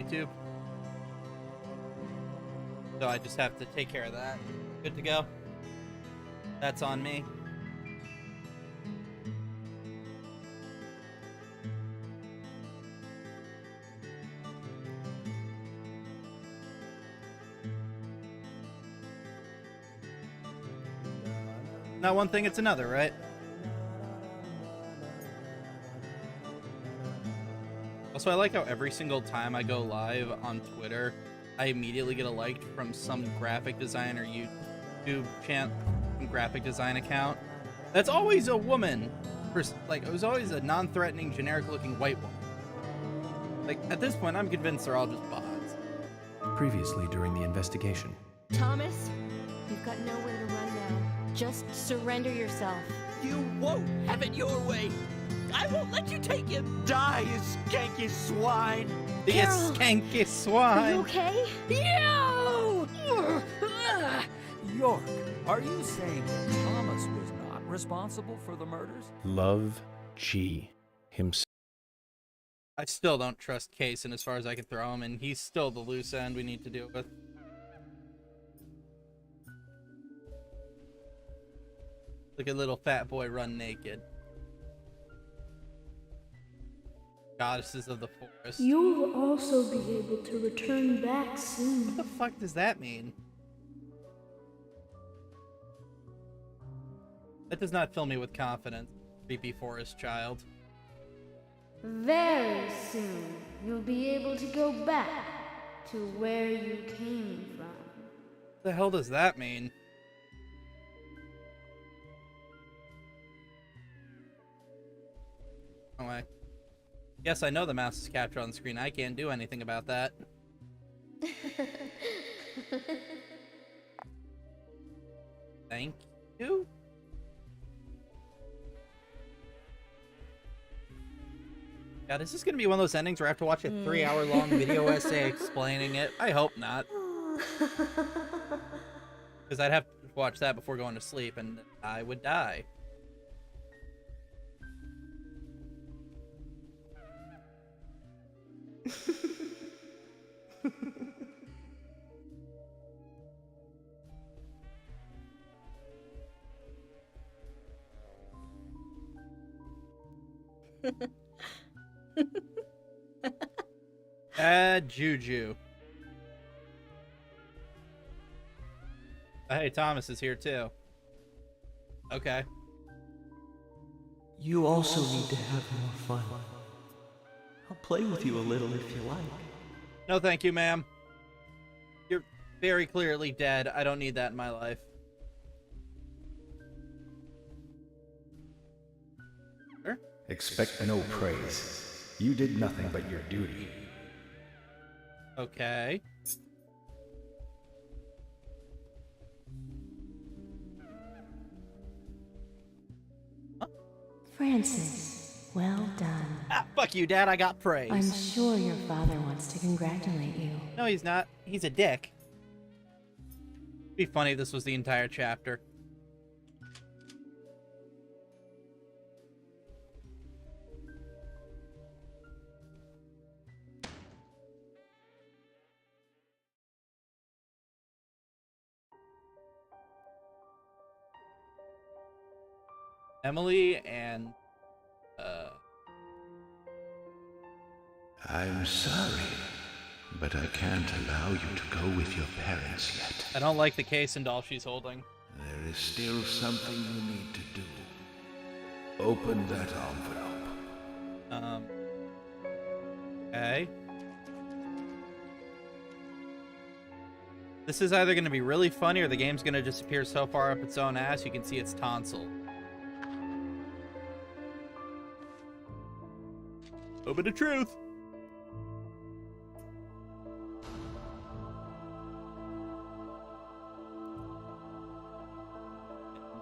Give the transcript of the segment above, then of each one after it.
YouTube. So I just have to take care of that. Good to go. That's on me. Not one thing, it's another, right? Also, I like how every single time I go live on Twitter, I immediately get a like from some graphic designer YouTube channel, graphic design account. That's always a woman. Like, it was always a non-threatening, generic-looking white woman. Like, at this point, I'm convinced they're all just bots. Previously during the investigation. Thomas, you've got nowhere to run now. Just surrender yourself. You won't have it your way. I won't let you take him. Die, you skanky swine. You Carol, skanky Are swine. you okay? You! York, are you saying Thomas was not responsible for the murders? Love G himself. I still don't trust Kaysen as far as I can throw him, and he's still the loose end we need to deal with. Look at little fat boy run naked. Goddesses of the forest. You will also be able to return back soon. What the fuck does that mean? That does not fill me with confidence, creepy forest child. Very soon, you'll be able to go back to where you came from. What the hell does that mean? Oh, yes, I know the mouse is captured on screen. I can't do anything about that. Thank you. God, is this going to be one of those endings where I have to watch a 3-hour-long video essay explaining it? I hope not. Because I'd have to watch that before going to sleep, and I would die. Juju. Hey, Thomas is here too. Okay. You also need to have more fun. I'll play with you a little if you like. No, thank you, ma'am. You're very clearly dead. I don't need that in my life. Sure. Expect no praise. You did nothing but your duty. Okay. Francis, well done. Ah, fuck you, Dad. I got praise. I'm sure your father wants to congratulate you. No, he's not. He's a dick. It'd be funny if this was the entire chapter. Emily and I'm sorry, but I can't allow you to go with your parents yet. I don't like the case and doll she's holding. There is still something you need to do. Open that envelope. Okay. This is either going to be really funny or the game's going to disappear so far up its own ass you can see its tonsil. Moment of truth.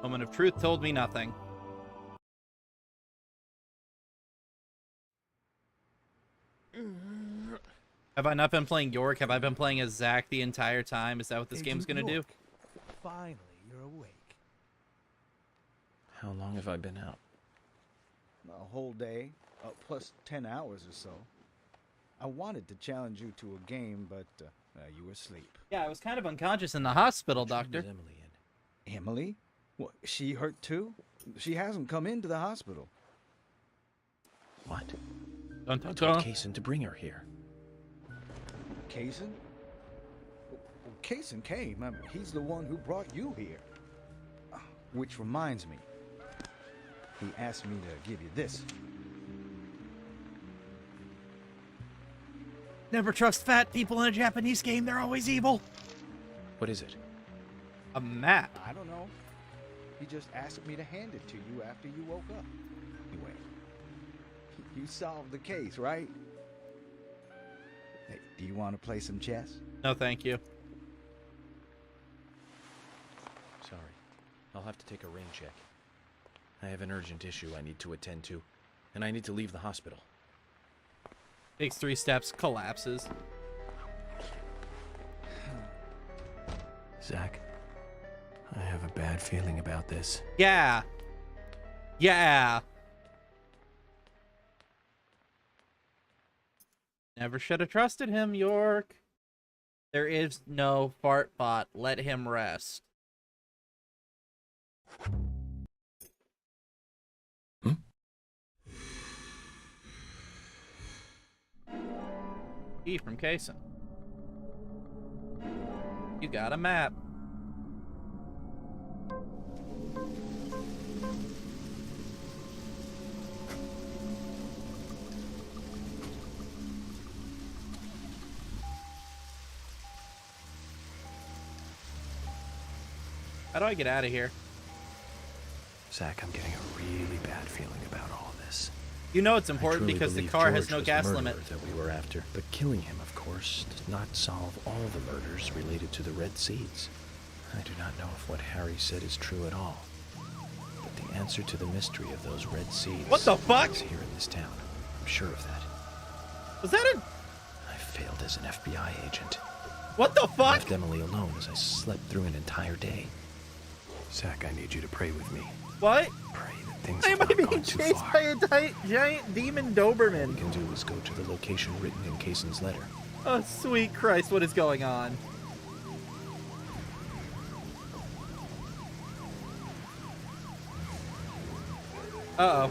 Moment of truth told me nothing. Have I not been playing York? Have I been playing as Zach the entire time? Is that what this game's gonna do? Finally, you're awake. How long have I been out? A whole day, plus 10 hours or so. I wanted to challenge you to a game, but you were asleep. Yeah, I was kind of unconscious in the hospital, Which room doctor. is Emily in? Emily? What, she hurt too? She hasn't come into the hospital. What? Dun, dun, I told dun. Kaysen to bring her here. Kaysen? Well, Kaysen came. I mean, he's the one who brought you here. Which reminds me, he asked me to give you this. Never trust fat people in a Japanese game. They're always evil. What is it? A map. I don't know. He just asked me to hand it to you after you woke up. Anyway, you solved the case, right? Hey, do you want to play some chess? No, thank you. Sorry. I'll have to take a rain check. I have an urgent issue I need to attend to, and I need to leave the hospital. Takes 3 steps, collapses. Zach, I have a bad feeling about this. Yeah. Yeah. Never should have trusted him, York. There is no fart bot. Let him rest. E from Kaysen. You got a map. How do I get out of here? Zach, I'm getting a really bad feeling about all this. You know it's I important truly because the believe car has George no was gas the limit. murderer that we were after, but killing him, of course, does not solve all the murders related to the Red Seeds. I do not know if what Harry said is true at all, but the answer to the mystery of those Red Seeds What the fuck? is here in this town. I'm sure of that. Was that a... I failed as an FBI agent. What the I fuck? left Emily alone as I slept through an entire day. Zach, I need you to pray with me. What? Pray that things Why have am I not being gone too chased far. by a giant demon All we Doberman? can do is go to the location written in Kaysen's letter. Oh, sweet Christ, what is going on? Uh-oh.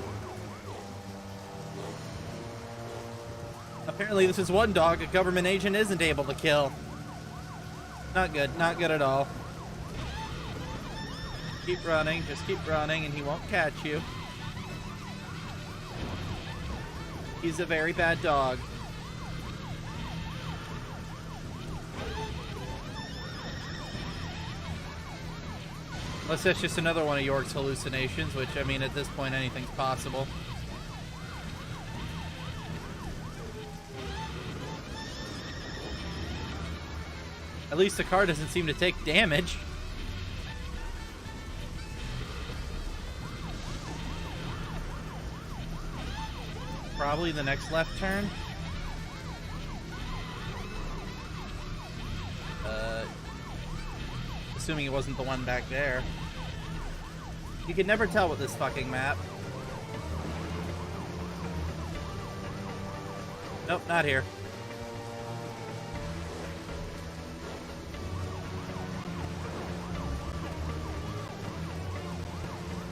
Apparently this is one dog a government agent isn't able to kill. Not good, not good at all. Keep running, just keep running, and he won't catch you. He's a very bad dog. Unless that's just another one of York's hallucinations, which, I mean, at this point, anything's possible. At least the car doesn't seem to take damage. Probably the next left turn. Assuming it wasn't the one back there. You can never tell with this fucking map. Nope, not here.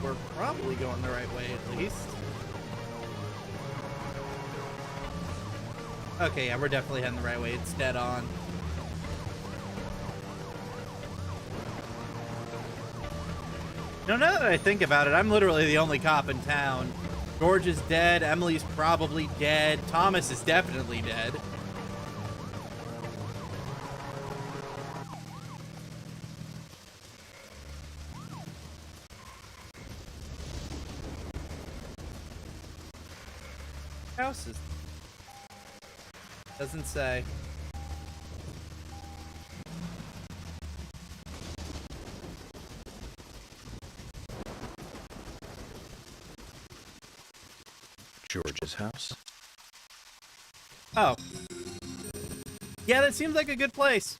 We're probably going the right way, at least. Okay, yeah, we're definitely heading the right way. It's dead on. You know, now that I think about it, I'm literally the only cop in town. George is dead. Emily's probably dead. Thomas is definitely dead. House is... Doesn't say. George's house? Oh. Yeah, that seems like a good place.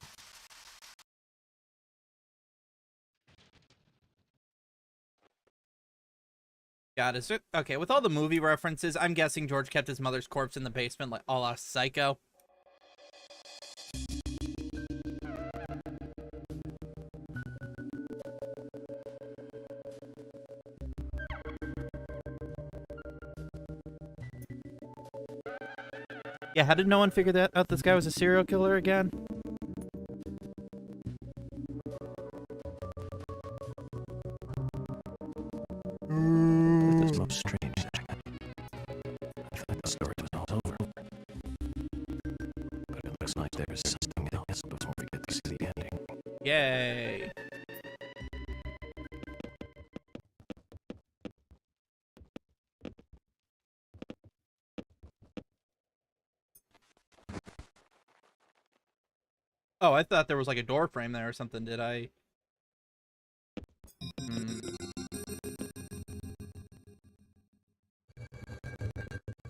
God, is it okay? With all the movie references, I'm guessing George kept his mother's corpse in the basement, like a la Psycho. Yeah, how did no one figure that out? This guy was a serial killer again? With this most strange second, I thought the story was all over. But it looks like there's something else before we get to see the ending. Yay. Oh, I thought there was like a door frame there or something. Did I?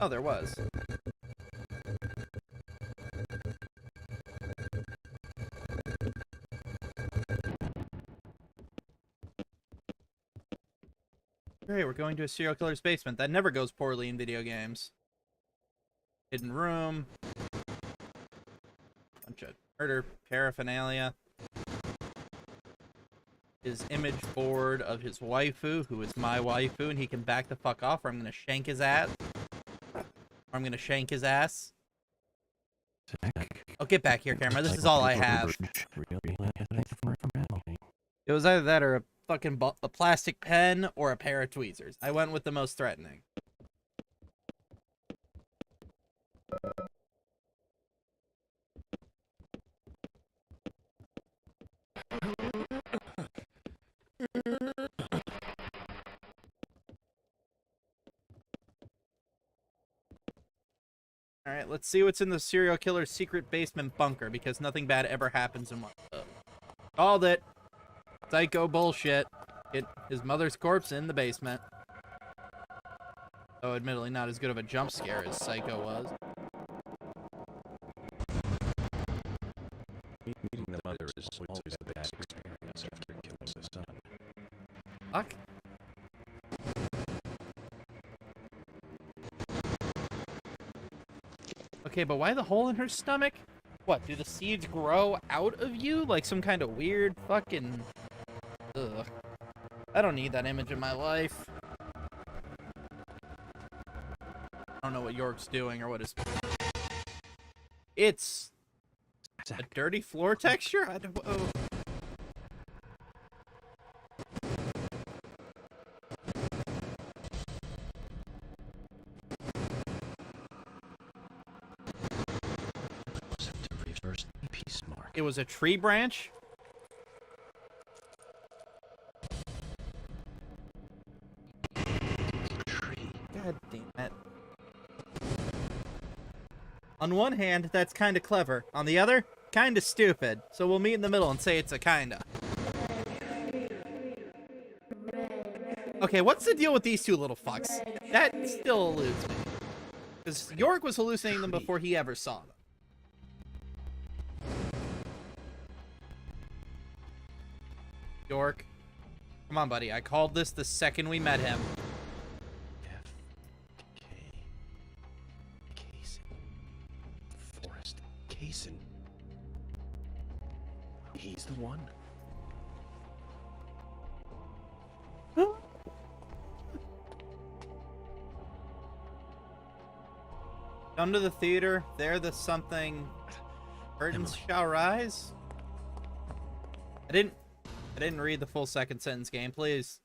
Oh, there was. Great, we're going to a serial killer's basement. That never goes poorly in video games. Hidden room. Bunch of murder paraphernalia. His image board of his waifu, who is my waifu, and he can back the fuck off or I'm gonna shank his ass. Or I'm gonna shank his ass. Oh, get back here, camera. This is all I have. It was either that or a fucking a plastic pen or a pair of tweezers. I went with the most threatening. Alright, let's see what's in the serial killer's secret basement bunker, because nothing bad ever happens in one of them. Called it! Psycho bullshit. His mother's corpse in the basement. Though admittedly not as good of a jump scare as Psycho was. Meeting the mother is always the bad experience after killing the son. Fuck. Okay, but why the hole in her stomach? What, do the seeds grow out of you? Like some kind of weird fucking... Ugh. I don't need that image in my life. I don't know what York's doing or what his... It's... a dirty floor texture? I don't... Oh. It was a tree branch? God damn it. On one hand, that's kinda clever. On the other, kinda stupid. So we'll meet in the middle and say it's a kinda. Okay, what's the deal with these two little fucks? That still eludes me. Because York was hallucinating them before he ever saw them. York. Come on, buddy. I called this the second we met him. Forrest Kaysen. He's the one. Come to the theater. There the something. Curtains shall rise. I didn't read the full second sentence, game, please.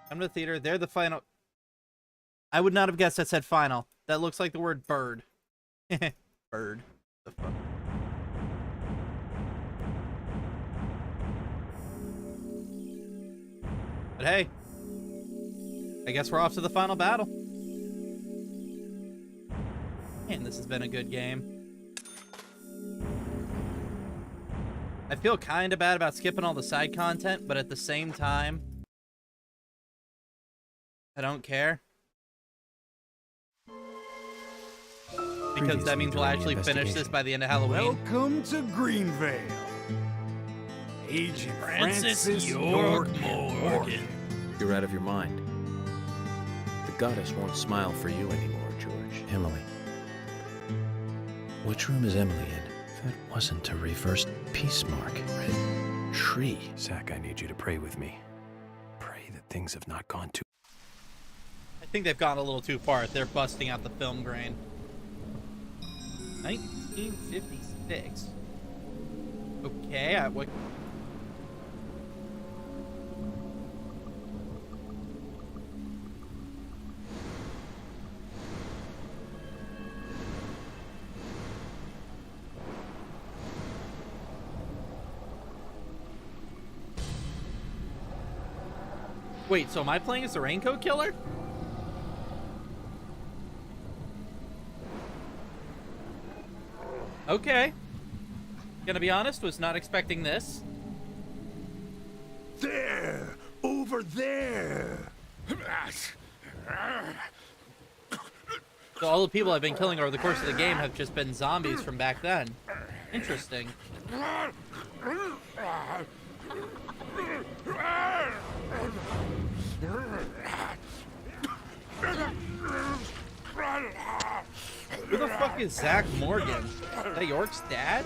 Come to the theater. They're the final. I would not have guessed that said final. That looks like the word bird. Bird. The fuck? But hey. I guess we're off to the final battle. Man, this has been a good game. I feel kind of bad about skipping all the side content, but at the same time, I don't care. Because that means we'll actually finish this by the end of Halloween. Welcome to Greenvale. Agent Francis York Morgan. You're out of your mind. goddess won't smile for you anymore, George. Emily. Which room is Emily in? That wasn't a reversed peace mark. Red tree. Zach, I need you to pray with me. Pray that things have not gone too... I think they've gone a little too far. They're busting out the film grain. 1956. Okay, what... Wait, so am I playing as the Raincoat Killer? Okay. Gonna be honest, was not expecting this. There! Over there! So all the people I've been killing over the course of the game have just been zombies from back then. Interesting. Who the fuck is Zach Morgan? Is that York's dad?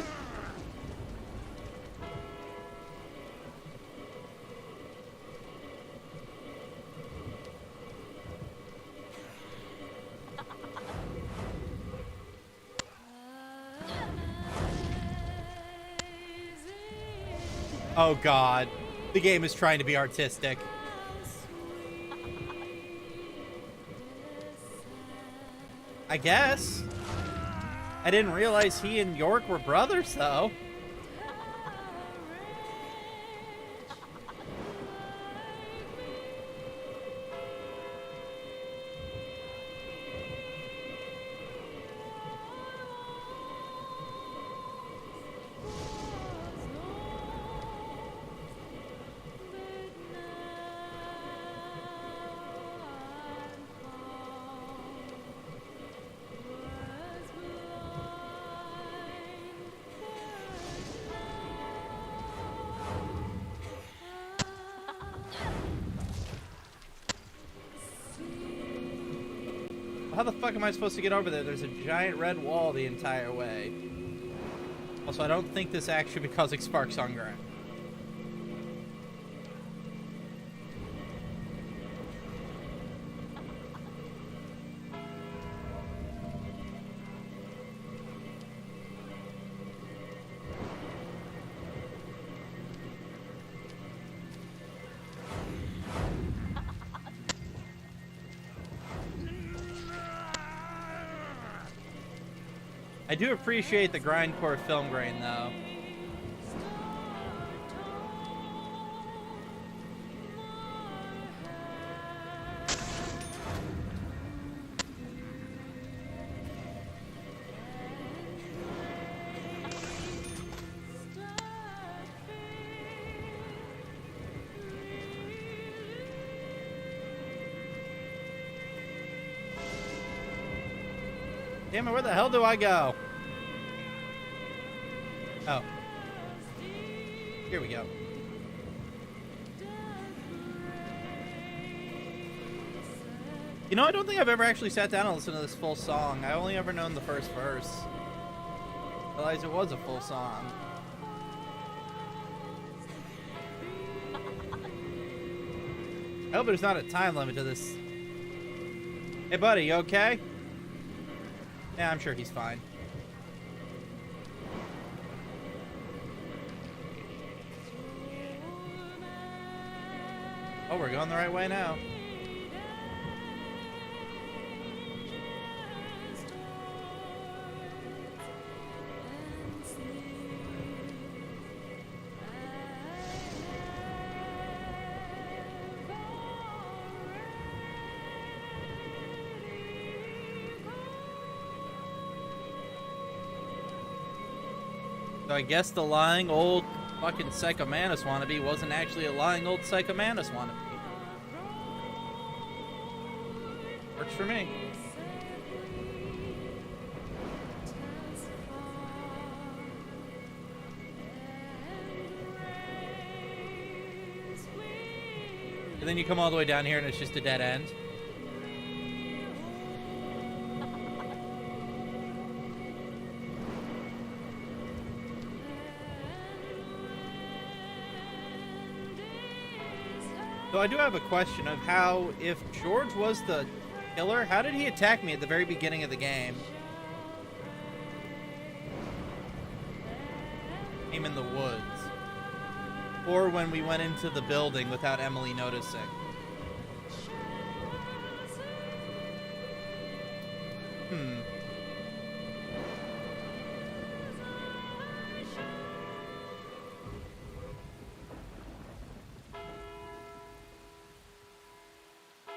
Oh god. The game is trying to be artistic. I guess. I didn't realize he and York were brothers, though. How the fuck am I supposed to get over there? There's a giant red wall the entire way. Also, I don't think this act should be causing sparks on ground. I do appreciate the grindcore film grain, though. Damn it, where the hell do I go? Oh. Here we go. You know, I don't think I've ever actually sat down and listened to this full song. I only ever known the first verse. I realized it was a full song. I hope there's not a time limit to this. Hey buddy, you okay? Yeah, I'm sure he's fine. Oh, we're going the right way now. So I guess the lying old fucking Psychomanus wannabe wasn't actually a lying old Psychomanus wannabe. Works for me. And then you come all the way down here and it's just a dead end. So I do have a question of how, if George was the killer, how did he attack me at the very beginning of the game? Came in the woods. Or when we went into the building without Emily noticing.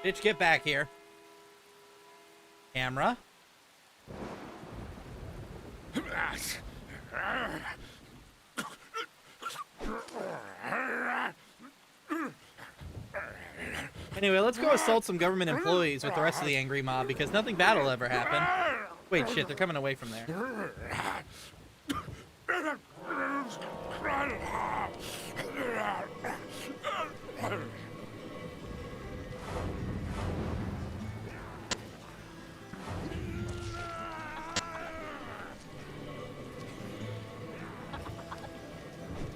Bitch, get back here. Camera. Anyway, let's go assault some government employees with the rest of the angry mob, because nothing bad will ever happen. Wait, shit, they're coming away from there.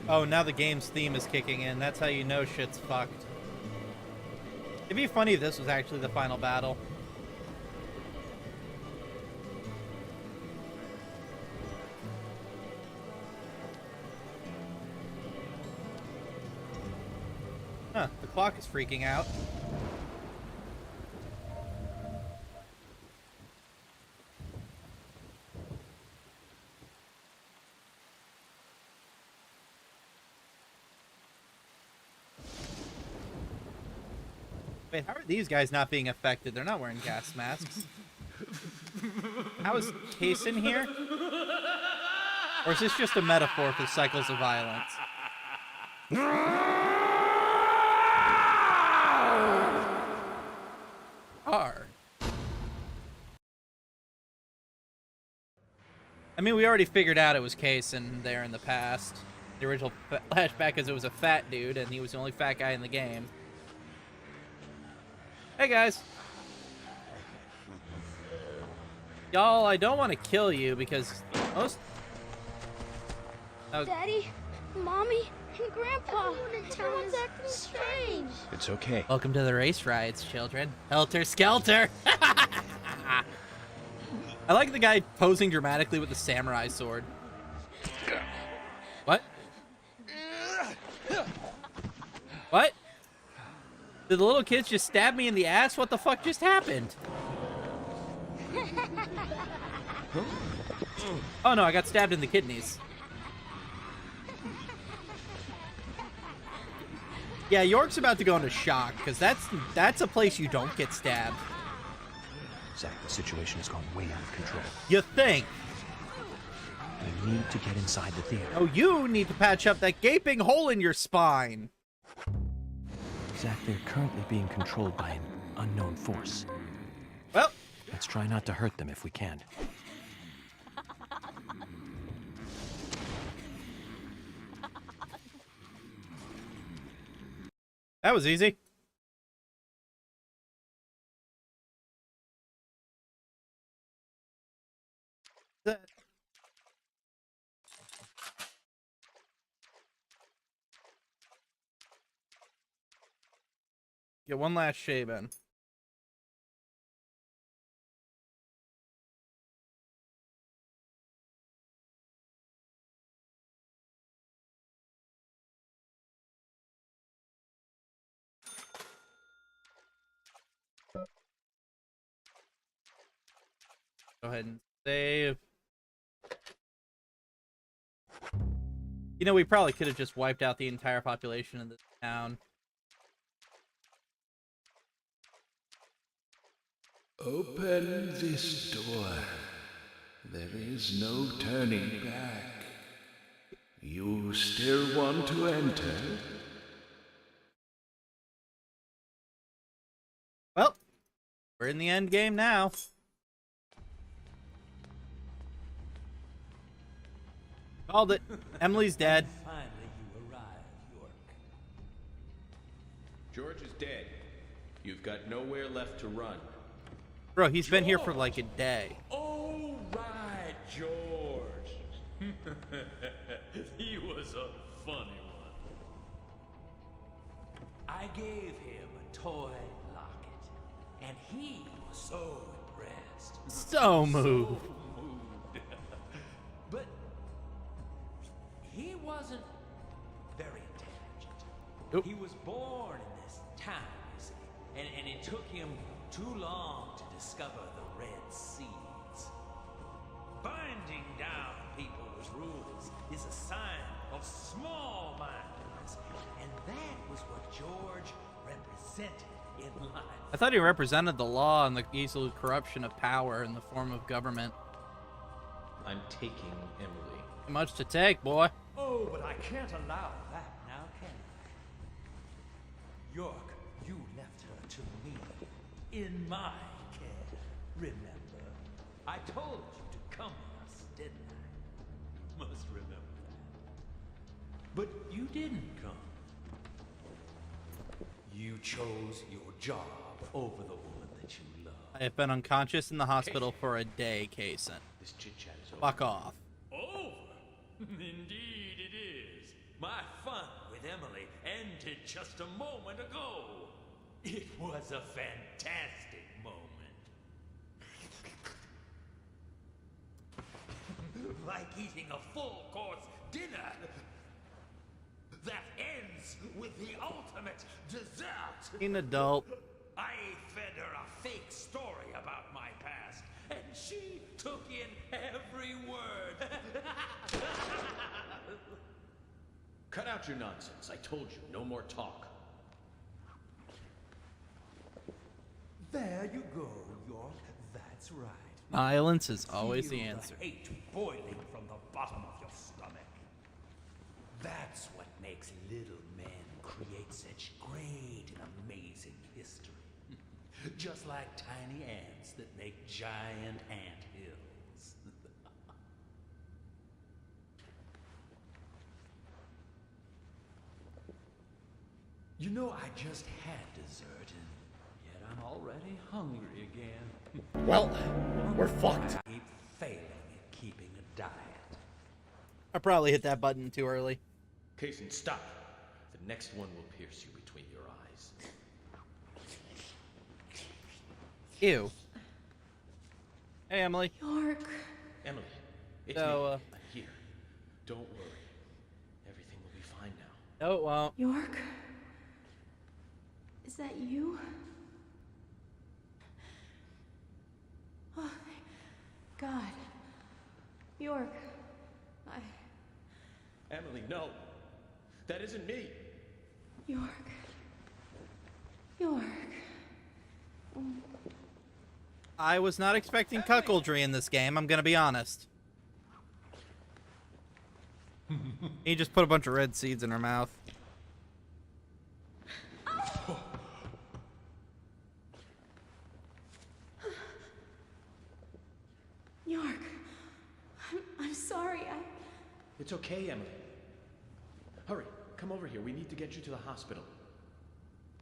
Oh, now the game's theme is kicking in. That's how you know shit's fucked. It'd be funny if this was actually the final battle. Huh, the clock is freaking out. Wait, how are these guys not being affected? They're not wearing gas masks. How is Case in here? Or is this just a metaphor for cycles of violence? Hard. I mean, we already figured out it was Case in there in the past. The original flashback is it was a fat dude, and he was the only fat guy in the game. Hey guys. Y'all, I don't want to kill you because most... Daddy, Mommy, and Grandpa, everyone's acting strange. It's okay. Welcome to the race rides, children. Helter Skelter! I like the guy posing dramatically with the samurai sword. What? What? Did the little kids just stab me in the ass? What the fuck just happened? Oh no, I got stabbed in the kidneys. Yeah, York's about to go into shock, because that's a place you don't get stabbed. Zach, the situation has gone way out of control. You think? We need to get inside the theater. Oh, you need to patch up that gaping hole in your spine. Zach, they're currently being controlled by an unknown force. Well, let's try not to hurt them if we can. that was easy. Get one last shave in. Go ahead and save. You know, we probably could have just wiped out the entire population of this town. Open this door. There is no turning back. You still want to enter? Well, we're in the end game now. Called it. Emily's dead. Finally you arrived, York. George is dead. You've got nowhere left to run. Bro, he's been here for like a day. Oh, right, George. He was a funny one. I gave him toy locket, and he was so impressed. So moved. moved. But he wasn't very intelligent. Oop. He was born in this town, you see, and it took him too long to discover the Red Seeds. Binding down people with rules is a sign of small-mindedness, and that was what George represented in life. I thought he represented the law and the easy corruption of power in the form of government. I'm taking Emily. Too much to take, boy. Oh, but I can't allow that now, can I? York, you left her to me, in my care. Remember, I told you to come with us, didn't I? Must remember that. But you didn't come. You chose your job over the woman that you love. I have been unconscious in the hospital for a day, Kaysen. This chit-chat is over. Fuck off. Over? Indeed it is. My fun with Emily ended just a moment ago. It was a fantastic moment. Like eating a full-course dinner that ends with the ultimate dessert. An adult. I fed her a fake story about my past, and she took in every word. Cut out your nonsense. I told you, no more talk. There you go, York. That's right. Violence is always the Feel answer. hate boiling from the bottom of your stomach. That's what makes little men create such great and amazing history. Just like tiny ants that make giant ant hills. You know, I just had dessert, and yet I'm already hungry again. Well, we're fucked. I keep failing at keeping a diet. I probably hit that button too early. Kaysen, stop. The next one will pierce you between your eyes. Ew. Hey, Emily. York. Emily, it's So, me. I'm here. Don't worry. Everything will be fine now. No, it won't. York? Is that you? Oh, thank God. York. Emily, no. That isn't me. York. York. I was not expecting cuckoldry in this game, I'm gonna be honest. He just put a bunch of red seeds in her mouth. York. I'm sorry. It's okay, Emily. Hurry, come over here. We need to get you to the hospital.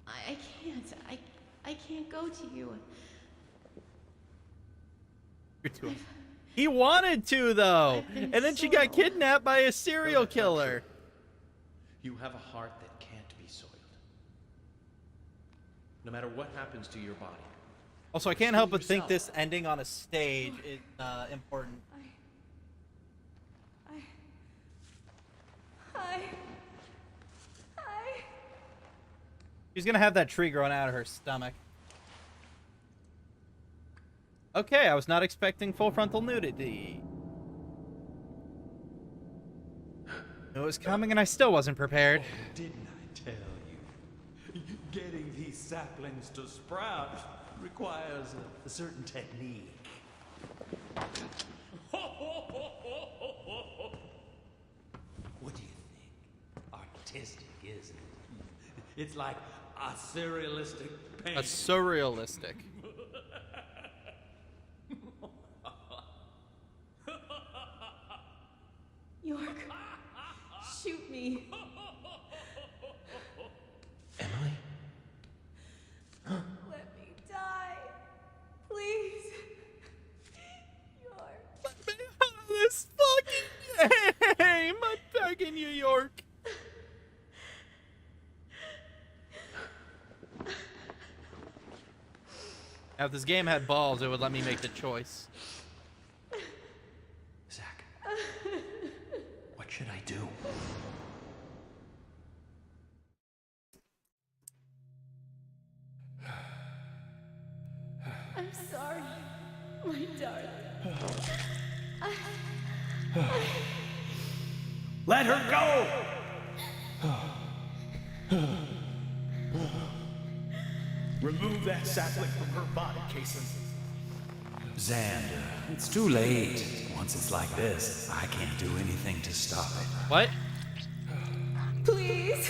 I can't. I can't go to you. He wanted to, though. I've been And then she so- got kidnapped by a serial killer. You have a heart that can't be soiled. No matter what happens to your body. Also, I can't help but think this ending on a stage is important. She's gonna have that tree growing out of her stomach. Okay, I was not expecting full frontal nudity. It was coming and I still wasn't prepared. Oh, didn't I tell you? Getting these saplings to sprout requires a certain technique. What do you think? Artistic, isn't it? It's like a surrealistic painting. A surrealistic. York. Shoot me. Emily? Let me die. Please. York. Let me out of this fucking game! I'm begging you, York. If this game had balls, it would let me make the choice. Zach, what should I do? I'm sorry, my darling. Let her go! Remove that sapling from her body, Kason. Xander, it's too late. Once it's like this, I can't do anything to stop it. What? Please,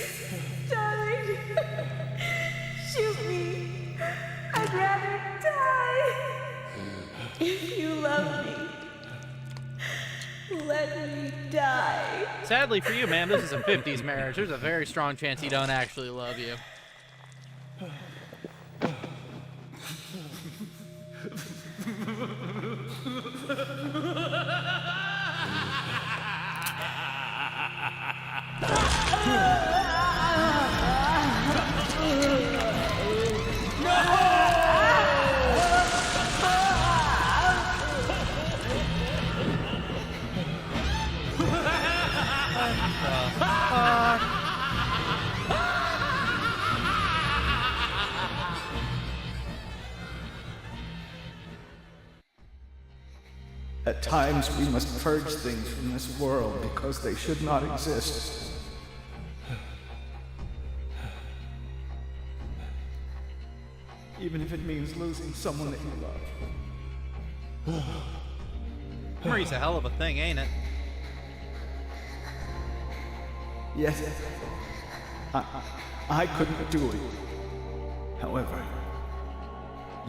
darling, shoot me. I'd rather die. If you love me, let me die. Sadly for you, man, this is a 50s marriage. There's a very strong chance he don't actually love you. At times, we must purge things from this world because they should not exist. Even if it means losing someone that you love. Memory's a hell of a thing, ain't it? Yes, I couldn't do it. However,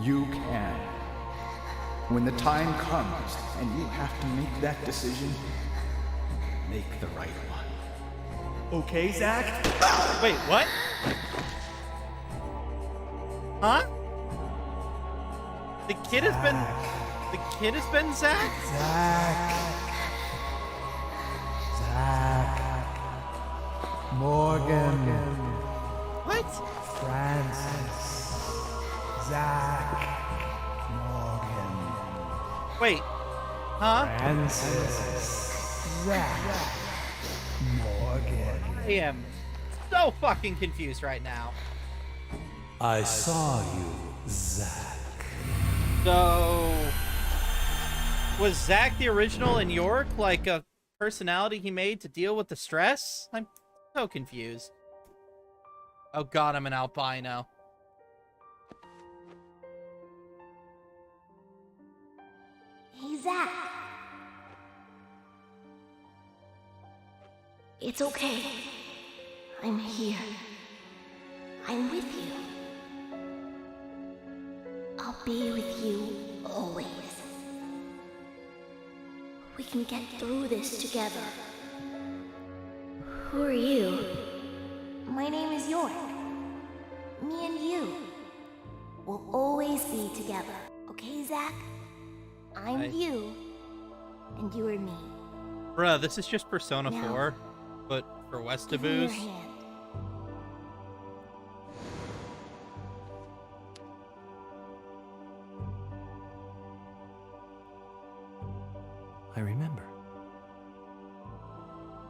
you can. When the time comes and you have to make that decision, make the right one. Okay, Zach? Wait, what? Huh? The kid has been Zach? Zach. Morgan. What? Francis. Zach. Morgan. Wait. Huh? Francis. Zach. Morgan. I am so fucking confused right now. I saw you, Zach. So, was Zach the original in York, like a personality he made to deal with the stress? I'm so confused. Oh god, I'm an albino. Hey, Zach. It's okay. I'm here. I'm with you. I'll be with you always. We can get through this together. Who are you? My name is York. Me and you will always be together. Okay, Zach? I'm you, and you are me. Bruh, this is just Persona Now, 4, but for Give me your Westaboos. hand. I remember.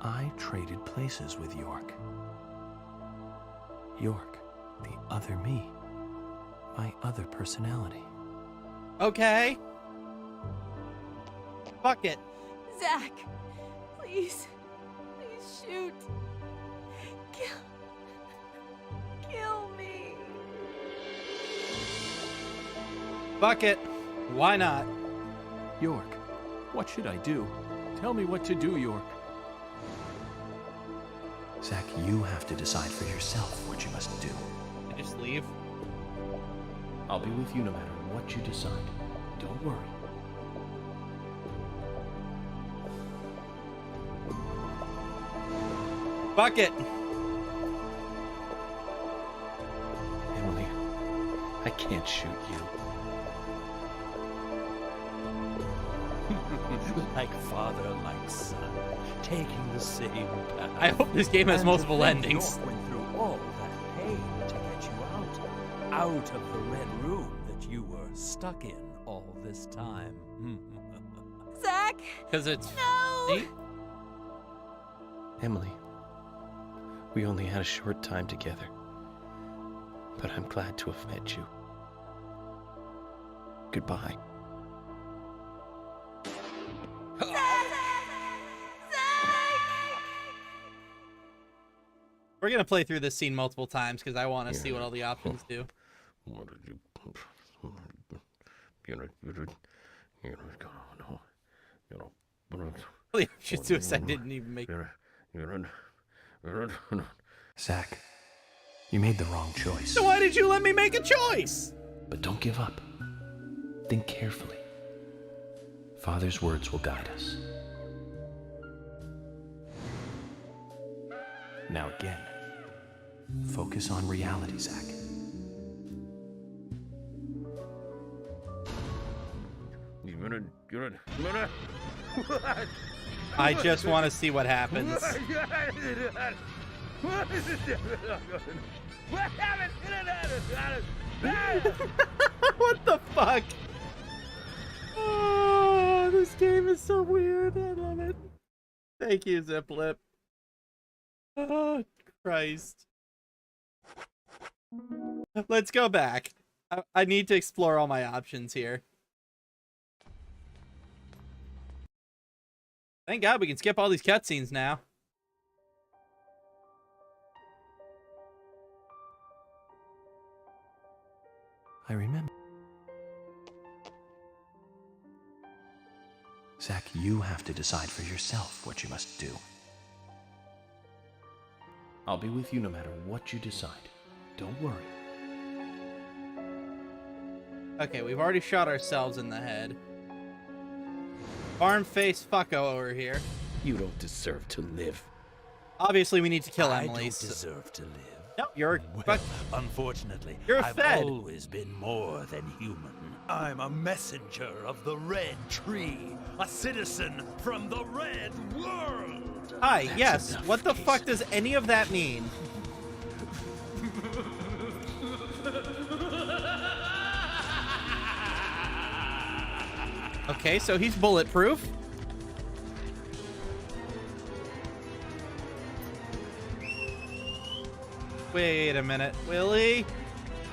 I traded places with York. York, the other me. My other personality. Okay. Fuck it. Zach, please shoot. Kill me. Fuck it. Why not? York, what should I do? Tell me what to do, York. Zach, you have to decide for yourself what you must do. I just leave. I'll be with you no matter what you decide. Don't worry. Fuck it. Emily, I can't shoot you. Like father, like son, taking the same path. I hope this game has And multiple then endings. York went through all that pain to get you out of the red room that what you were stuck in all this time. Zach! Because it's... No! See? Emily, we only had a short time together, but I'm glad to have met you. Goodbye. We're going to play through this scene multiple times because I want to see what all the options do. What did you... The options to us I didn't even make... Zach, you made the wrong choice. So why did you let me make a choice? But don't give up. Think carefully. Father's words will guide us. Now again, focus on reality, Zach. I just want to see what happens. What the fuck? Oh, this game is so weird. I love it. Thank you, Ziplip. Oh, Christ. Let's go back. I need to explore all my options here. Thank God we can skip all these cutscenes now. I remember. Zach, you have to decide for yourself what you must do. I'll be with you no matter what you decide. Don't worry. Okay, we've already shot ourselves in the head. Farm-face fucko over here. You don't deserve to live. Obviously, we need to kill Emily. I don't deserve to live. No, you're... Well, unfortunately, you're a I've fed. always been more than human. I'm a messenger of the Red Tree, a citizen from the Red World. Hi, That's yes. enough, What the Casey. fuck does any of that mean? Okay, so he's bulletproof. Wait a minute, Willie?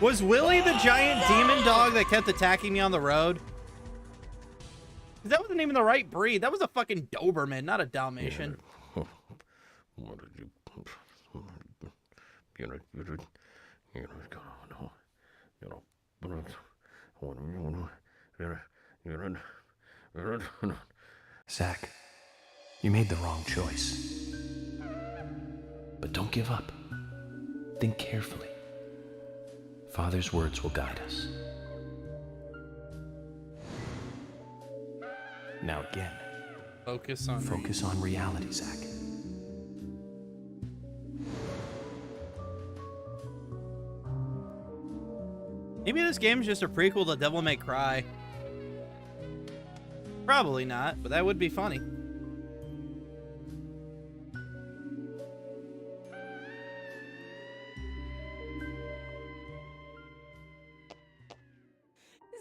Was Willie the giant demon dog that kept attacking me on the road? 'Cause that wasn't even the right breed. That was a fucking Doberman, not a Dalmatian. What did you... Zach, you made the wrong choice. But don't give up. Think carefully. Father's words will guide us. Now again, Focus on reality, Zach. Maybe this game is just a prequel to Devil May Cry. Probably not, but that would be funny.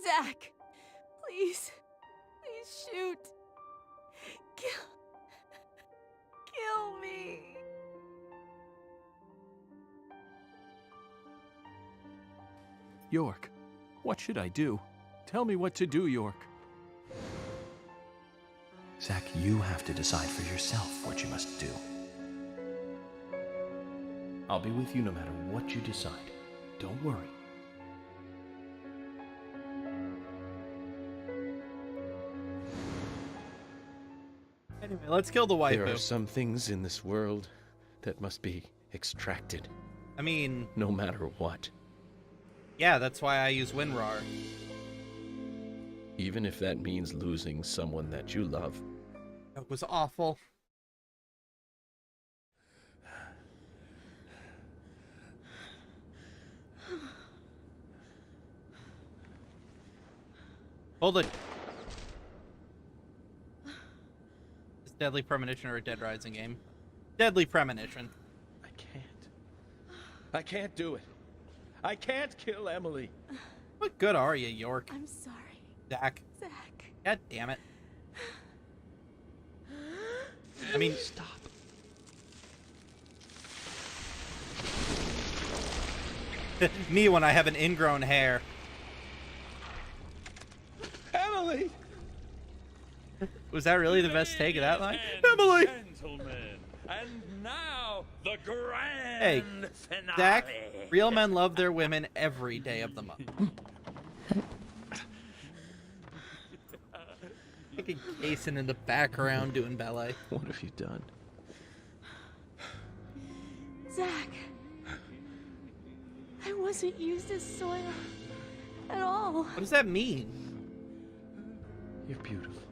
Zach, please shoot. Kill me. York, what should I do? Tell me what to do, York. Zach, you have to decide for yourself what you must do. I'll be with you no matter what you decide. Don't worry. Anyway, let's kill the waifu. There are some things in this world that must be extracted. I mean... no matter what. Yeah, that's why I use WinRAR. Even if that means losing someone that you love. That was awful. Hold it. Is Deadly Premonition or a Dead Rising game? Deadly Premonition. I can't do it. I can't kill Emily. What good are you, York? I'm sorry. Zach. Zach. God damn it. I mean, stop. Me when I have an ingrown hair. Emily! Was that really the best take of that line? Emily! Gentlemen, and now the grand Hey, finale. Zach, real men love their women every day of the month. Fucking Jason in the background doing ballet. What have you done? Zach. I wasn't used as soil at all. What does that mean? You're beautiful.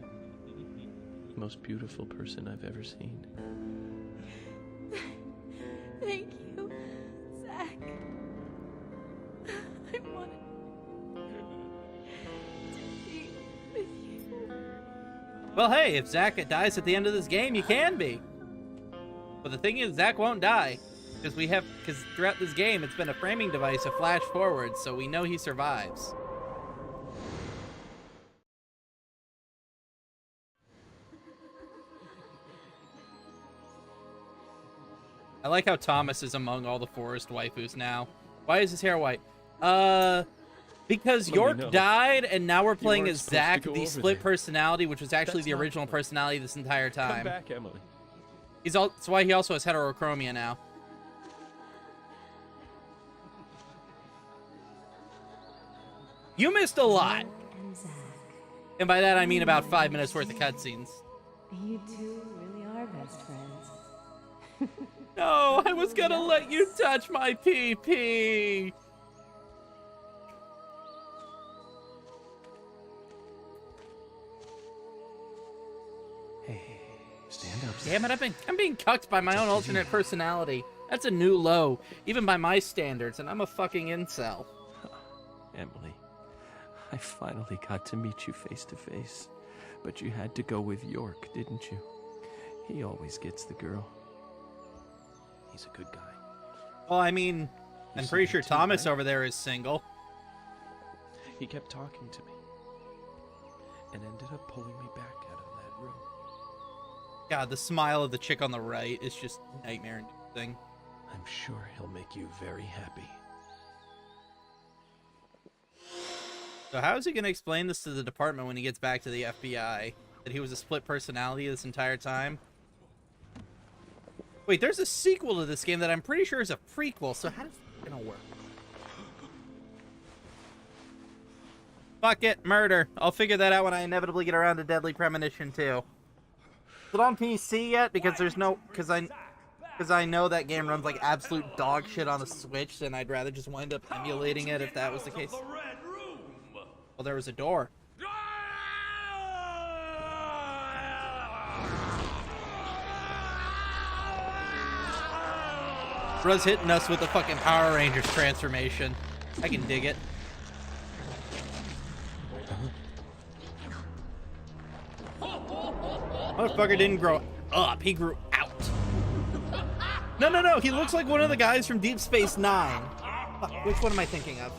The most beautiful person I've ever seen. Thank you, Zach. I wanted to be with you. Well, hey, if Zach dies at the end of this game, you can be. But the thing is, Zach won't die. Because throughout this game, it's been a framing device, a flash forward, so we know he survives. I like how Thomas is among all the forest waifus now. Why is his hair white? Because York died, and now we're playing as Zach, the split personality, which was actually the original personality this entire time. Come back, Emily. That's why he also has heterochromia now. You missed a lot. And by that I mean about 5 minutes worth of cutscenes. You two really are best friends. No, I was gonna let you touch my pee-pee. Hey, stand up. Damn it, I'm being cucked by my own alternate personality. That's a new low, even by my standards, and I'm a fucking incel. Emily, I finally got to meet you face to face. But you had to go with York, didn't you? He always gets the girl. He's a good guy. Well, I mean, I'm pretty sure Thomas over there is single. He kept talking to me and ended up pulling me back out of that room. God, the smile of the chick on the right is just nightmare-inducing. I'm sure he'll make you very happy. So how is he going to explain this to the department when he gets back to the FBI? That he was a split personality this entire time? Wait, there's a sequel to this game that I'm pretty sure is a prequel, so how does that going to work? Fuck it, murder. I'll figure that out when I inevitably get around to Deadly Premonition 2. Is it on PC yet? Because there's no... Because I know that game runs like absolute dog shit on the Switch, and I'd rather just wind up emulating it if that was the case. Well, there was a door. Bruh's hitting us with the fucking Power Rangers transformation. I can dig it. Motherfucker didn't grow up, he grew out. No, he looks like one of the guys from Deep Space Nine. Fuck, which one am I thinking of?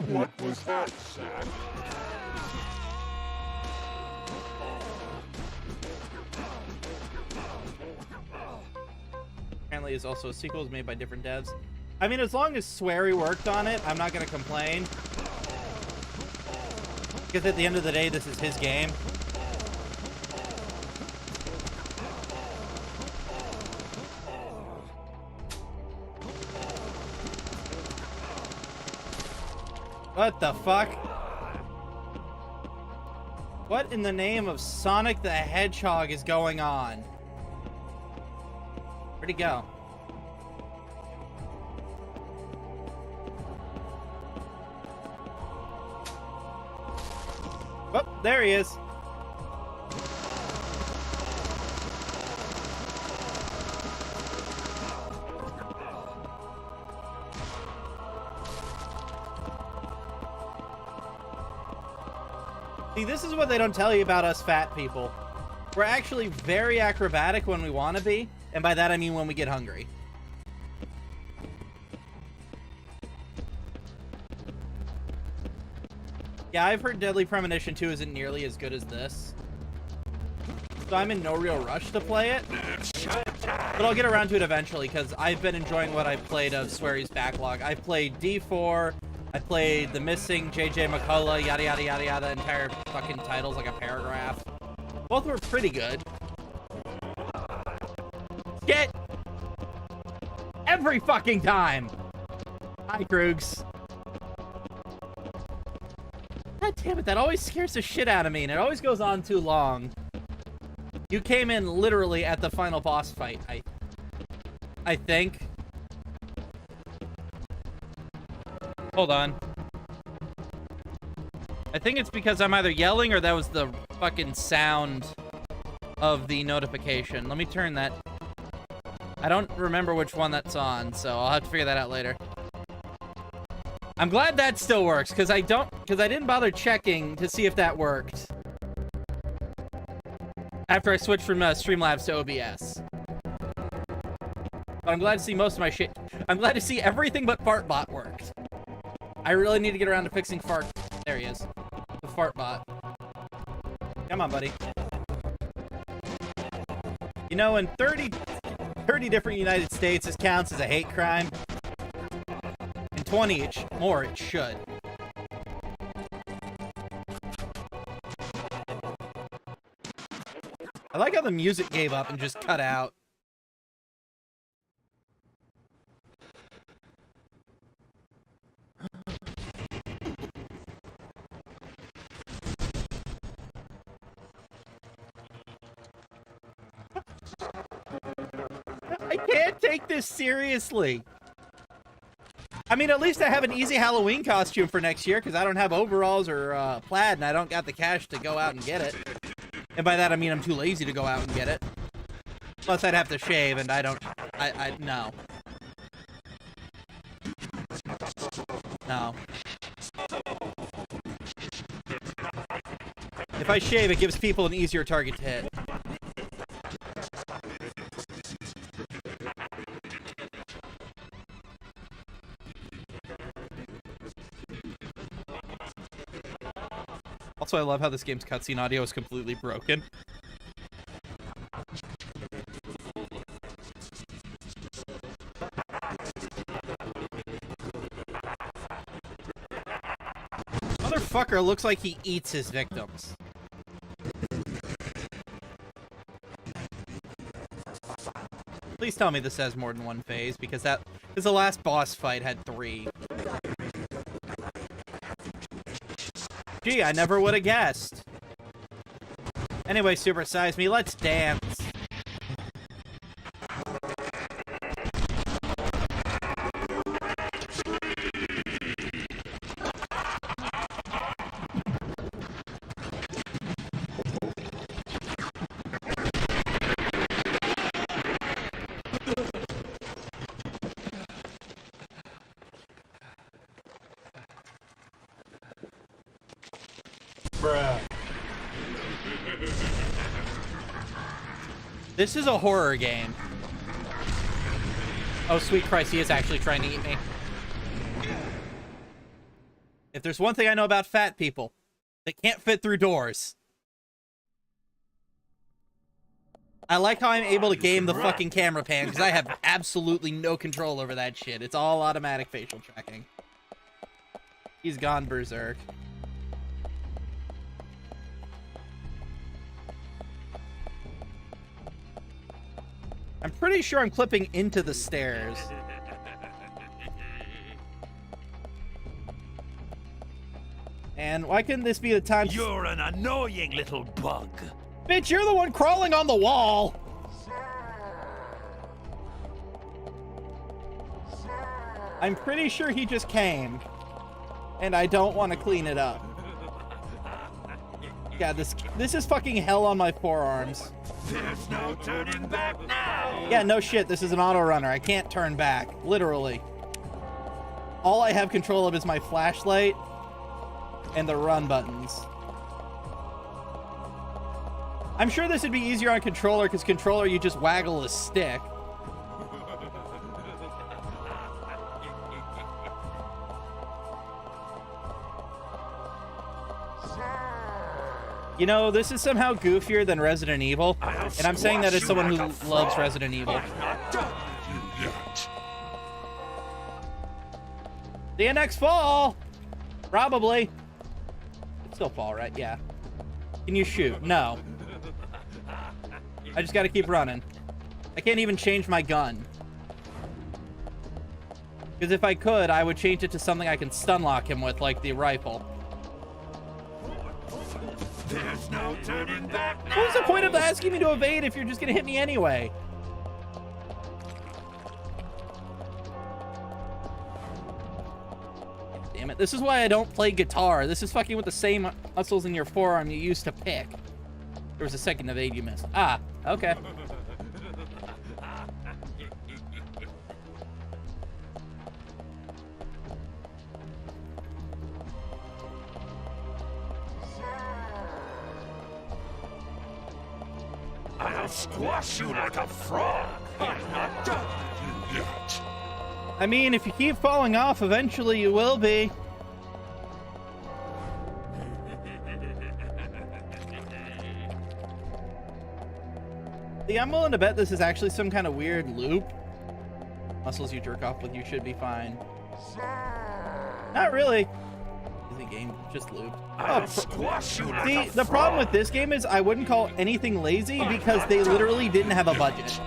What was that, Zach? Apparently is also a sequel, is made by different devs. I mean, as long as Swery worked on it, I'm not gonna complain. Because at the end of the day, this is his game. What the fuck? What in the name of Sonic the Hedgehog is going on? Where'd he go? Oh, there he is. See, this is what they don't tell you about us fat people. We're actually very acrobatic when we want to be, and by that I mean when we get hungry. Yeah, I've heard Deadly Premonition 2 isn't nearly as good as this. So I'm in no real rush to play it. But I'll get around to it eventually, because I've been enjoying what I've played of Swery's backlog. I've played D4, I played The Missing, JJ McCullough, yada yada yada yada, entire fucking titles like a paragraph. Both were pretty good. Get every fucking time. Hi, Krugs. God damn it, that always scares the shit out of me, and it always goes on too long. You came in literally at the final boss fight, I think. Hold on. I think it's because I'm either yelling or that was the fucking sound of the notification. Let me turn that. I don't remember which one that's on, so I'll have to figure that out later. I'm glad that still works, because I didn't bother checking to see if that worked after I switched from Streamlabs to OBS. But I'm glad to see most of my shit. I'm glad to see everything but Fartbot worked. I really need to get around to fixing Fart. There he is. The Fartbot. Come on, buddy. You know, in 30 different United States, this counts as a hate crime. In 20 more, it should. I like how the music gave up and just cut out. I can't take this seriously. I mean, at least I have an easy Halloween costume for next year, because I don't have overalls or plaid, and I don't got the cash to go out and get it. And by that, I mean I'm too lazy to go out and get it. Plus, I'd have to shave, and I don't... no. No. If I shave, it gives people an easier target to hit. Also, I love how this game's cutscene audio is completely broken. Motherfucker looks like he eats his victims. Please tell me this has more than one phase, because the last boss fight had 3. Gee, I never would have guessed. Anyway, Super Size Me, let's dance. This is a horror game. Oh, sweet Christ, he is actually trying to eat me. If there's one thing I know about fat people, they can't fit through doors. I like how I'm able to game the fucking camera pan, because I have absolutely no control over that shit. It's all automatic facial tracking. He's gone berserk. I'm pretty sure I'm clipping into the stairs. And why couldn't this be the time? You're an annoying little bug. Bitch, you're the one crawling on the wall. I'm pretty sure he just came. And I don't want to clean it up. Yeah, this is fucking hell on my forearms. There's no turning back now. Yeah, no shit. This is an auto runner. I can't turn back. Literally. All I have control of is my flashlight and the run buttons. I'm sure this would be easier on controller, because controller, you just waggle a stick. You know, this is somehow goofier than Resident Evil, and I'm saying that as someone who loves Resident Evil. The next fall! Probably. It's still fall, right? Yeah. Can you shoot? No. I just gotta keep running. I can't even change my gun. Because if I could, I would change it to something I can stun lock him with, like the rifle. There's no turning back now. What's the point of asking me to evade if you're just gonna hit me anyway? Damn it. This is why I don't play guitar. This is fucking with the same muscles in your forearm you used to pick. There was a second evade you missed. Ah, okay. I'll squash you like a frog. I'm not done with you yet. I mean, if you keep falling off, eventually you will be. See, I'm willing to bet this is actually some kind of weird loop. Muscles you jerk off with, you should be fine. Not really. The game just looped. See, the problem with this game is I wouldn't call anything lazy because they literally didn't have a budget.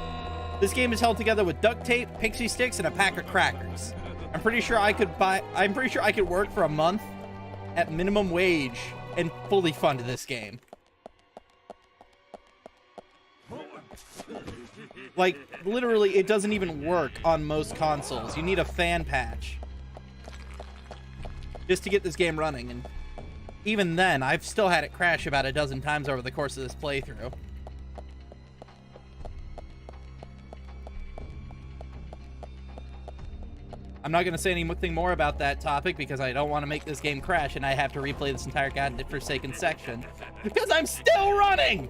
This game is held together with duct tape, pixie sticks, and a pack of crackers. I'm pretty sure I could work for a month at minimum wage and fully fund this game. Like, literally, it doesn't even work on most consoles. You need a fan patch just to get this game running, and even then, I've still had it crash about a dozen times over the course of this playthrough. I'm not going to say anything more about that topic because I don't want to make this game crash and I have to replay this entire godforsaken section because I'm still running!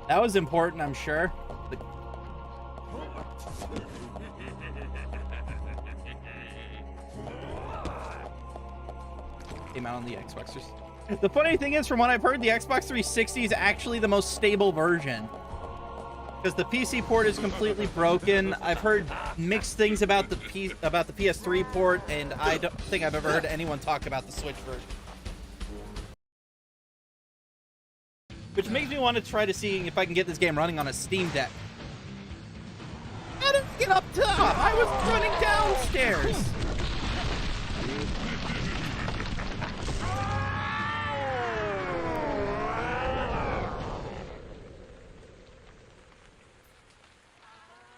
That was important, I'm sure. Came out on the Xbox. The funny thing is, from what I've heard, the Xbox 360 is actually the most stable version. Because the PC port is completely broken. I've heard mixed things about the PS3 port, and I don't think I've ever heard anyone talk about the Switch version. Which makes me want to try to see if I can get this game running on a Steam Deck. I didn't get up top! I was running downstairs!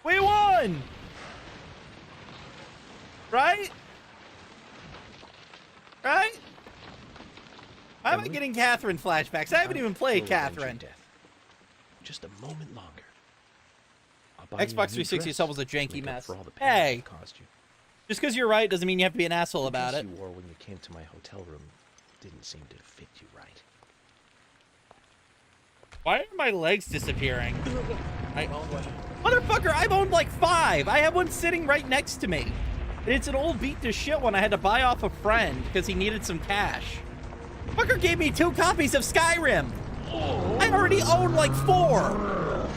We won! Right? Right? Why am I getting Catherine flashbacks? I haven't even played Catherine. Just a moment longer. Xbox 360 itself was a janky mess. Hey! Just because you're right doesn't mean you have to be an asshole about it. The dress you wore when you came to my hotel room didn't seem to fit you right. Why are my legs disappearing? Motherfucker, I've owned like 5. I have one sitting right next to me. And it's an old beat to shit one I had to buy off a friend because he needed some cash. Fucker gave me 2 copies of Skyrim. I already own like 4.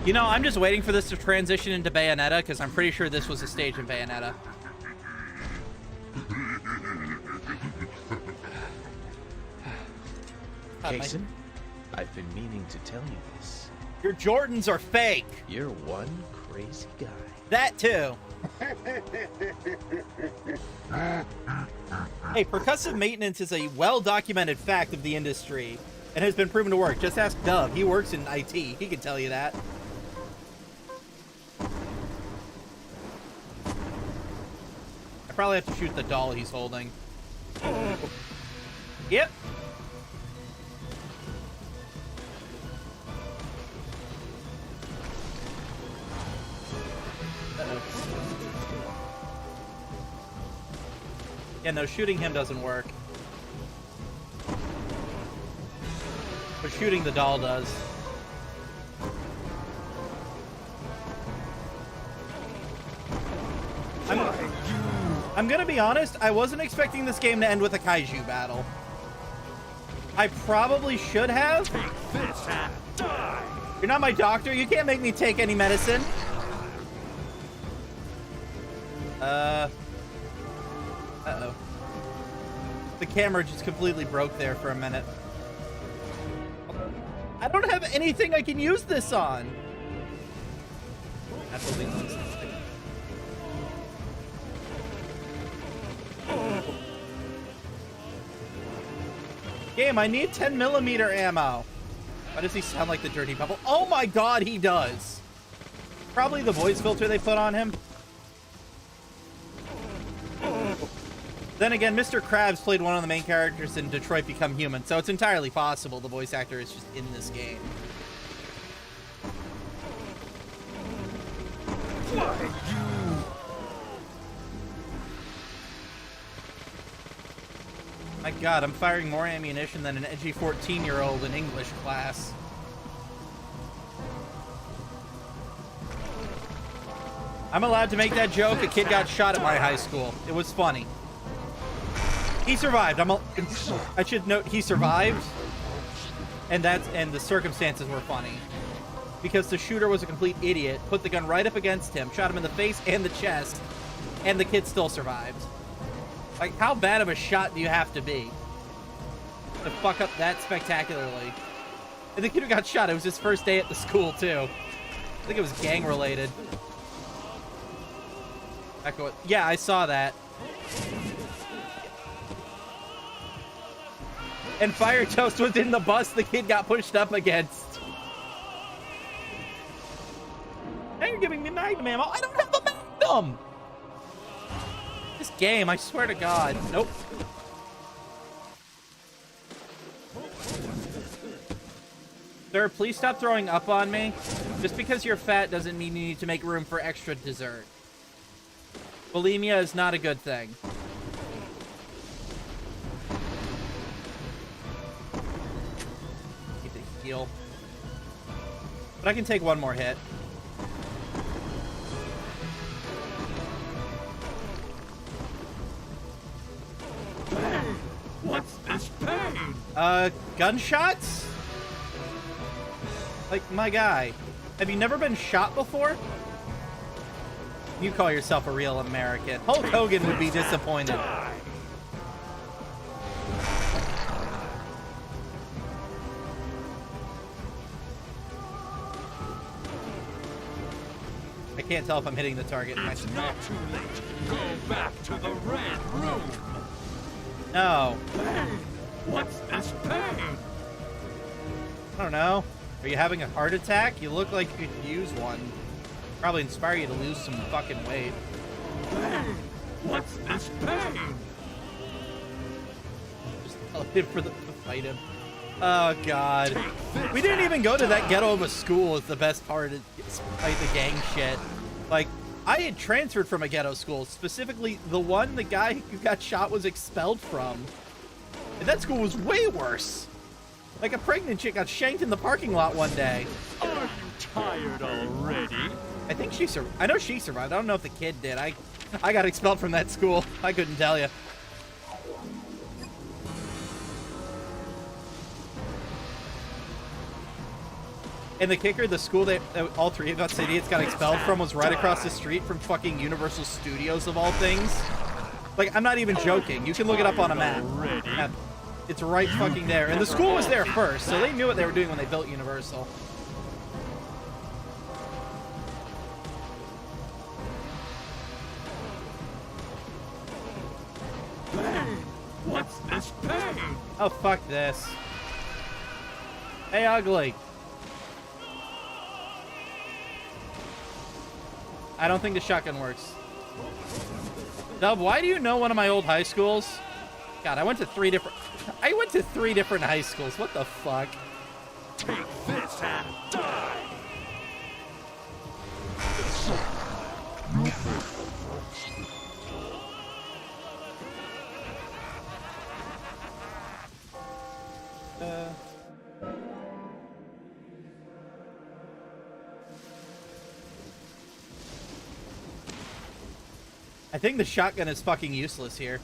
You know, I'm just waiting for this to transition into Bayonetta because I'm pretty sure this was a stage in Bayonetta. Jason, I've been meaning to tell you this. Your Jordans are fake. You're one crazy guy. That too. Hey, percussive maintenance is a well-documented fact of the industry and has been proven to work. Just ask Dove. He works in IT. He can tell you that. I probably have to shoot the doll he's holding. Yep. Yeah, no, shooting him doesn't work. But shooting the doll does. I'm gonna be honest, I wasn't expecting this game to end with a kaiju battle. I probably should have. You're not my doctor, you can't make me take any medicine. Uh-oh. The camera just completely broke there for a minute. I don't have anything I can use this on. Absolutely nonsense. Game, I need 10mm ammo. Why does he sound like the Dirty Bubble? Oh my god, he does. Probably the voice filter they put on him. Then again, Mr. Krabs played one of the main characters in Detroit Become Human, so it's entirely possible the voice actor is just in this game. My god, I'm firing more ammunition than an edgy 14-year-old in English class. I'm allowed to make that joke. A kid got shot at my high school. It was funny. He survived. I should note he survived, and the circumstances were funny because the shooter was a complete idiot. Put the gun right up against him, shot him in the face and the chest, and the kid still survived. Like, how bad of a shot do you have to be to fuck up that spectacularly? And the kid who got shot, it was his first day at the school too. I think it was gang related. Yeah, I saw that. And Fire Toast was in the bus the kid got pushed up against. Now you're giving me magnum ammo. I don't have a magnum! This game, I swear to God. Nope. Sir, please stop throwing up on me. Just because you're fat doesn't mean you need to make room for extra dessert. Bulimia is not a good thing. Heal. But I can take one more hit. What's this pain? Gunshots? Like, my guy, have you never been shot before? You call yourself a real American. Hulk Hogan would be disappointed. I can't tell if I'm hitting the target. It's not too late. Go back to the red room. No. What's this pain? I don't know. Are you having a heart attack? You look like you could use one. Probably inspire you to lose some fucking weight. What's this pain? Just tell him for the fight him. Oh god. We didn't even go to that ghetto of a school is the best part of fight the gang shit. Like, I had transferred from a ghetto school, specifically the one the guy who got shot was expelled from. And that school was way worse. Like, a pregnant chick got shanked in the parking lot one day. Are you tired already? I think she survived. I know she survived. I don't know if the kid did. I got expelled from that school. I couldn't tell you. And the kicker, the school that all three of us idiots got expelled from was right across the street from fucking Universal Studios, of all things. Like, I'm not even joking. You can look it up on a map. It's right fucking there. And the school was there first, so they knew what they were doing when they built Universal. What's this pain? Oh, fuck this. Hey, ugly. I don't think the shotgun works. Dub, why do you know one of my old high schools? God, I went to three different high schools. What the fuck? Take this and die. I think the shotgun is fucking useless here.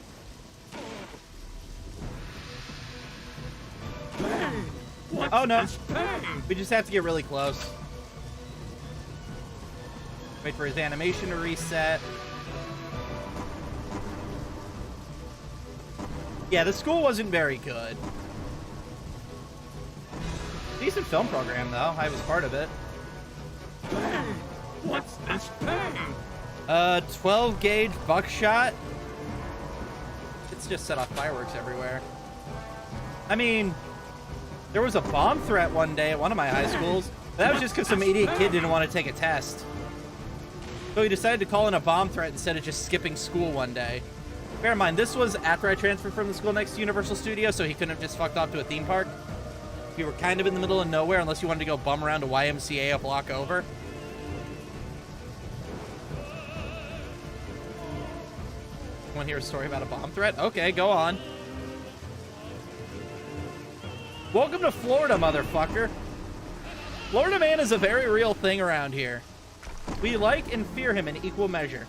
Oh no. We just have to get really close. Wait for his animation to reset. Yeah, the school wasn't very good. Decent film program, though. I was part of it. What's this thing? 12 gauge buckshot. It's just set off fireworks everywhere. I mean, there was a bomb threat one day at one of my high schools. But that was just because some idiot kid didn't want to take a test. So he decided to call in a bomb threat instead of just skipping school one day. Bear in mind, this was after I transferred from the school next to Universal Studios, so he couldn't have just fucked off to a theme park. We were kind of in the middle of nowhere unless you wanted to go bum around to YMCA a block over. Want to hear a story about a bomb threat? Okay, go on. Welcome to Florida, motherfucker. Florida man is a very real thing around here. We like and fear him in equal measure.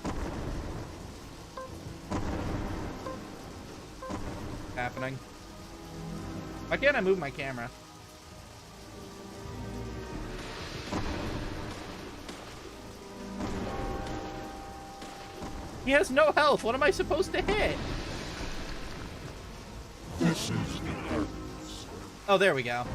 Happening. Why can't I move my camera? He has no health. What am I supposed to hit? This is the earth. Oh, there we go.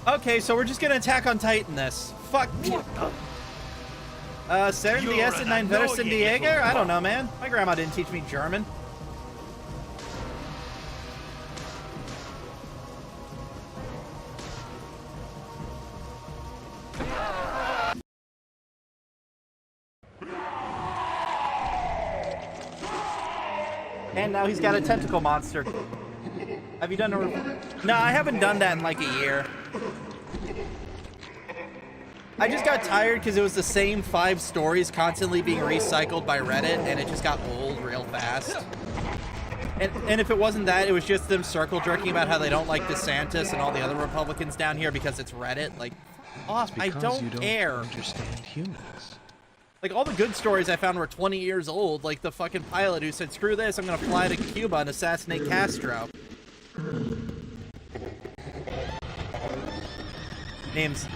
Okay, so we're just gonna attack on Titan this. Fuck. Seren die Essen ein Versen die Jäger? I don't know, man. My grandma didn't teach me German. And now he's got a tentacle monster. Have you done a... No, I haven't done that in like a year. I just got tired because it was the same 5 stories constantly being recycled by Reddit, and it just got old real fast. And if it wasn't that, it was just them circle jerking about how they don't like DeSantis and all the other Republicans down here because it's Reddit. Like, oh, I don't care. Understand humans. Like, all the good stories I found were 20 years old, like the fucking pilot who said, screw this, I'm gonna fly to Cuba and assassinate Castro. Names.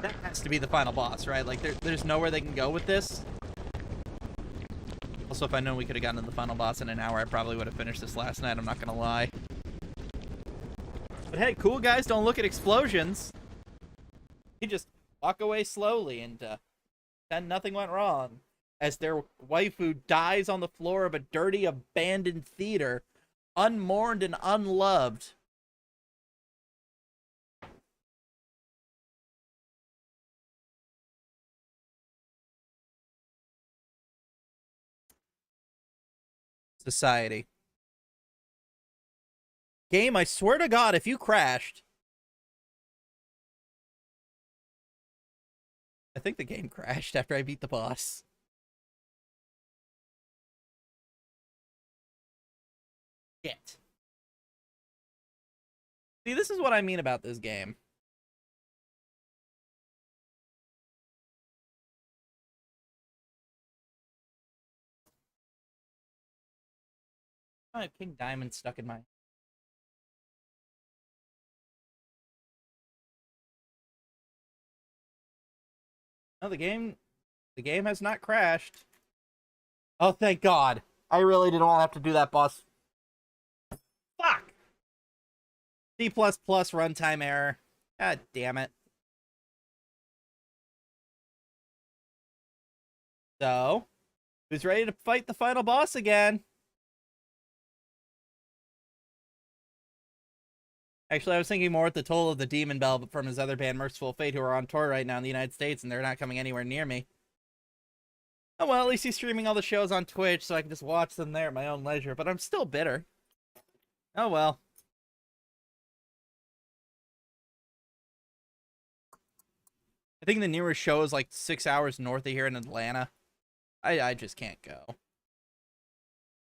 That has to be the final boss, right? Like, there's nowhere they can go with this. Also, if I known we could have gotten to the final boss in an hour, I probably would have finished this last night, I'm not gonna lie. But hey, cool guys don't look at explosions. You just walk away slowly and pretend nothing went wrong. As their waifu dies on the floor of a dirty, abandoned theater, unmourned and unloved. Society. Game, I swear to God, if you crashed... I think the game crashed after I beat the boss. Shit. See, this is what I mean about this game. I have King Diamond stuck in my... No, the game has not crashed. Oh, thank God. I really didn't want to have to do that, boss. Fuck! C++ runtime error. God damn it. So, who's ready to fight the final boss again? Actually, I was thinking more at the toll of the Demon Bell, but from his other band, Merciful Fate, who are on tour right now in the United States, and they're not coming anywhere near me. Oh well, at least he's streaming all the shows on Twitch, so I can just watch them there at my own leisure, but I'm still bitter. Oh well. I think the nearest show is like 6 hours north of here in Atlanta. I just can't go.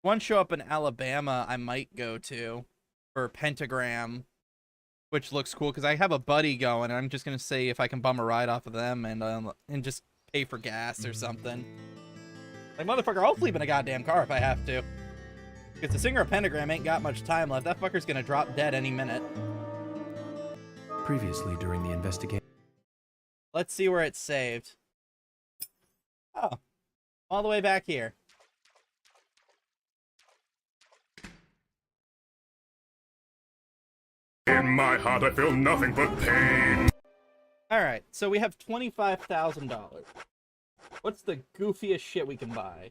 One show up in Alabama I might go to for Pentagram, which looks cool because I have a buddy going, and I'm just gonna see if I can bum a ride off of them and just pay for gas or something. Like, motherfucker, I'll sleep in a goddamn car if I have to. Because the singer of Pentagram ain't got much time left. That fucker's gonna drop dead any minute. Previously during the investigation. Let's see where it's saved. Oh, all the way back here. In my heart, I feel nothing but pain. Alright, so we have $25,000. What's the goofiest shit we can buy?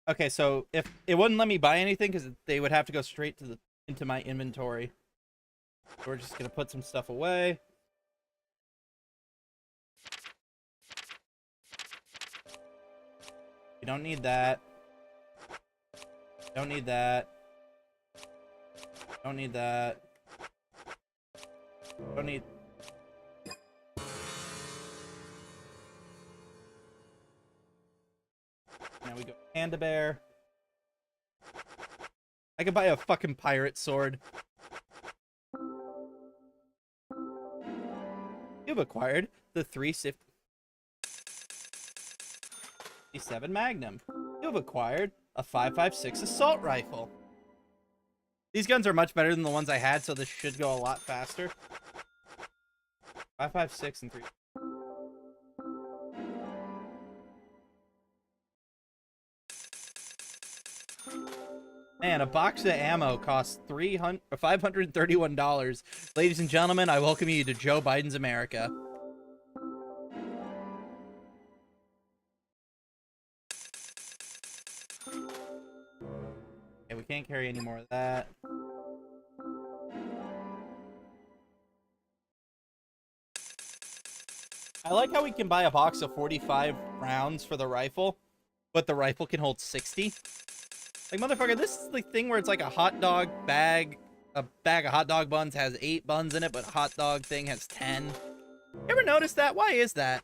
Okay, so if it wouldn't let me buy anything because they would have to go straight to into my inventory. So we're just gonna put some stuff away. We don't need that. Don't need that. Don't need that. Don't need. Now we go Panda Bear. I could buy a fucking pirate sword. You've acquired the 357 Magnum. You've acquired a 5.56 assault rifle. These guns are much better than the ones I had, so this should go a lot faster. 5.56 and 3. Man, a box of ammo costs $531. Ladies and gentlemen, I welcome you to Joe Biden's America. Okay, we can't carry any more of that. I like how we can buy a box of 45 rounds for the rifle, but the rifle can hold 60. Like, motherfucker, this is the thing where it's like a hot dog bag. A bag of hot dog buns has 8 buns in it, but a hot dog thing has 10. You ever notice that? Why is that?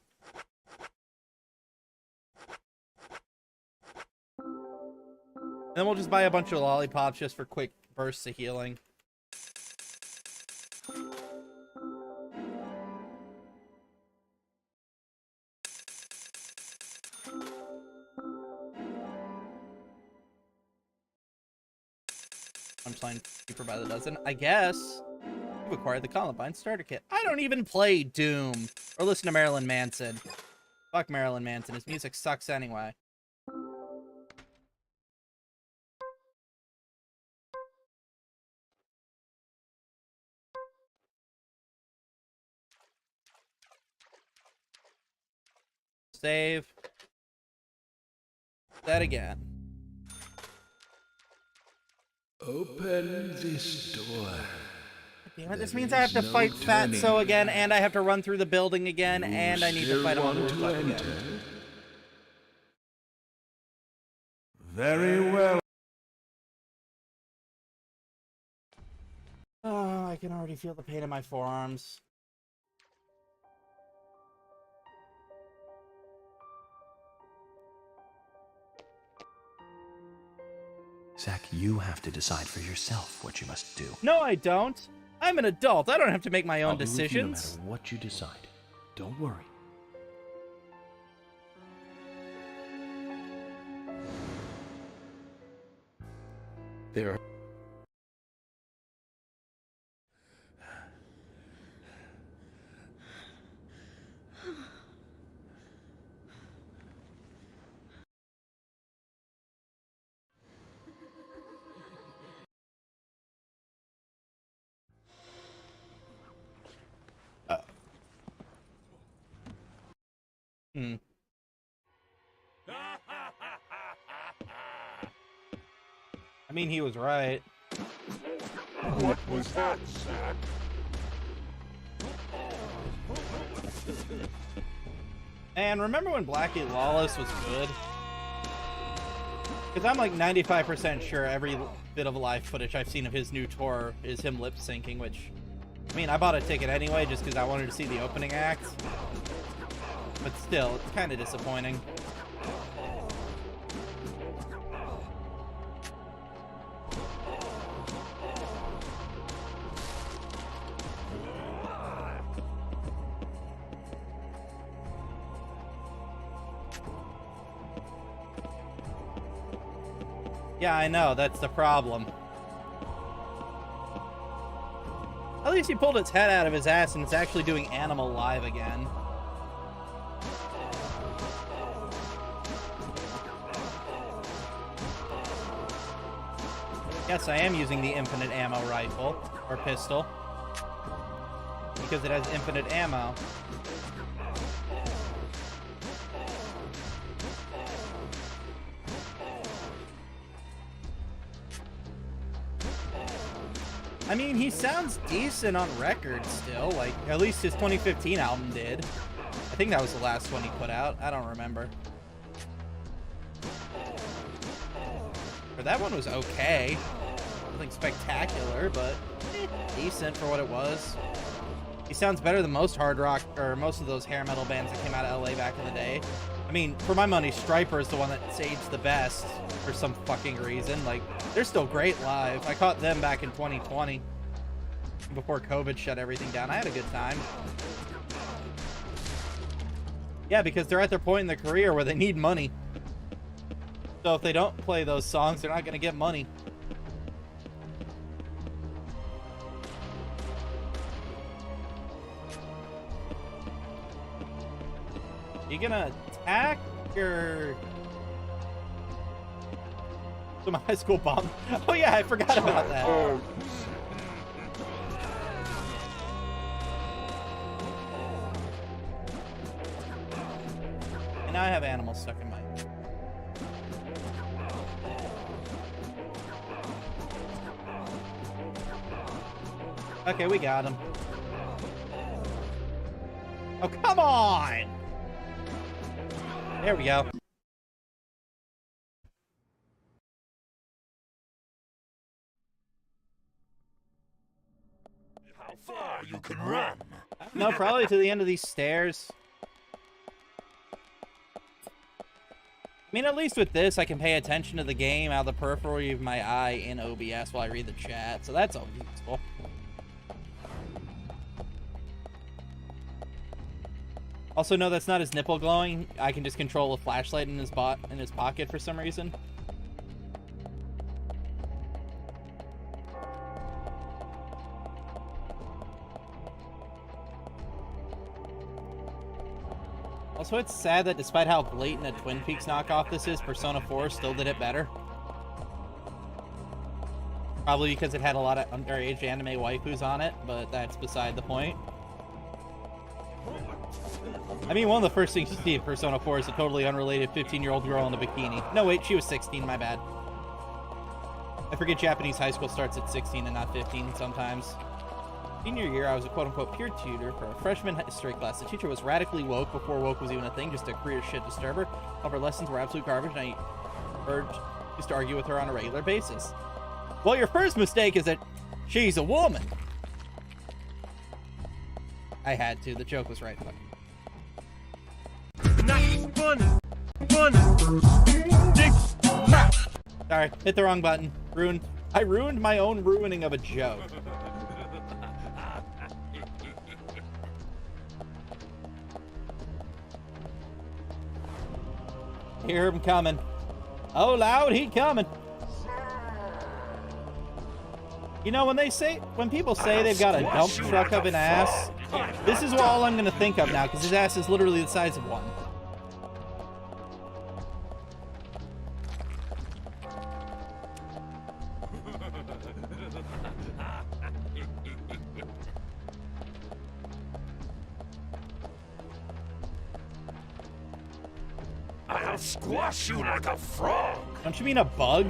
Then we'll just buy a bunch of lollipops just for quick bursts of healing. Punchline cheaper by the dozen. I guess you've acquired the Columbine starter kit. I don't even play Doom or listen to Marilyn Manson. Fuck Marilyn Manson. His music sucks anyway. Save. That again. Open this door. Damn it, this means I have to fight Fatso again, and I have to run through the building again, and I need to fight him on the rooftop again. Very well. Oh, I can already feel the pain in my forearms. Zach, you have to decide for yourself what you must do. No, I don't. I'm an adult. I don't have to make my own I'll be with you decisions. no matter what you decide. Don't worry. There are... I mean, he was right. What was that, Zach? Man, remember when Blackie Lawless was good? Because I'm like 95% sure every bit of live footage I've seen of his new tour is him lip syncing, which, I mean, I bought a ticket anyway just because I wanted to see the opening act. But still, it's kind of disappointing. Yeah, I know, that's the problem. At least he pulled its head out of his ass and it's actually doing Animal Live again. Yes, I am using the infinite ammo rifle, or pistol, because it has infinite ammo. I mean, he sounds decent on record still, like, at least his 2015 album did. I think that was the last one he put out. I don't remember. But that one was okay. Nothing spectacular, but decent for what it was. He sounds better than most hard rock, or most of those hair metal bands that came out of LA back in the day. I mean, for my money, Stryper is the one that's aged the best for some fucking reason. Like, they're still great live. I caught them back in 2020 before COVID shut everything down. I had a good time. Yeah, because they're at their point in their career where they need money. So if they don't play those songs, they're not going to get money. You gonna attack or... So my high school bomb. Oh yeah, I forgot about that. And now I have animals stuck in my... Okay, we got him. Oh, come on! There we go. How far you can run? No, probably to the end of these stairs. I mean, at least with this, I can pay attention to the game out of the periphery of my eye in OBS while I read the chat, so that's always useful. Also, no, that's not his nipple glowing. I can just control a flashlight in his pocket for some reason. Also, it's sad that despite how blatant a Twin Peaks knockoff this is, Persona 4 still did it better. Probably because it had a lot of underage anime waifus on it, but that's beside the point. I mean, one of the first things you see in Persona 4 is a totally unrelated 15-year-old girl in a bikini. No, wait, she was 16, my bad. I forget Japanese high school starts at 16 and not 15 sometimes. Senior year, I was a quote-unquote peer tutor for a freshman history class. The teacher was radically woke before woke was even a thing, just a career shit disturber. All of her lessons were absolute garbage, and I used to argue with her on a regular basis. Well, your first mistake is that she's a woman. I had to. The joke was right. Sorry, hit the wrong button. I ruined my own ruining of a joke. Hear him coming. Oh, loud, he coming. You know, when people say they've got a dump truck of an ass, this is all I'm gonna think of now, because his ass is literally the size of one. I'll squash you like a frog. Don't you mean a bug?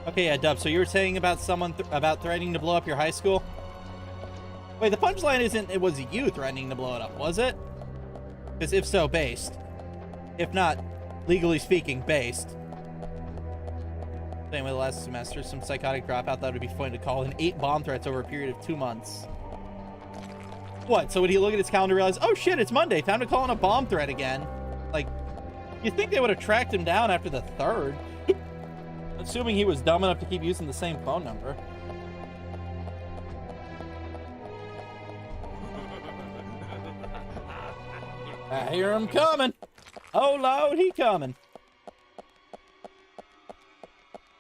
Okay, yeah, Dub, so you were saying about someone about threatening to blow up your high school? Wait, the punchline isn't it was you threatening to blow it up, was it? Because if so, based. If not, legally speaking, based. Same way last semester, some psychotic dropout that would be funny to call in 8 bomb threats over a period of 2 months. What, so would he look at his calendar and realize, oh shit, it's Monday, time to call in a bomb threat again? Like, you'd think they would have tracked him down after the 3rd. Assuming he was dumb enough to keep using the same phone number. I hear him coming. Oh Lord, he coming.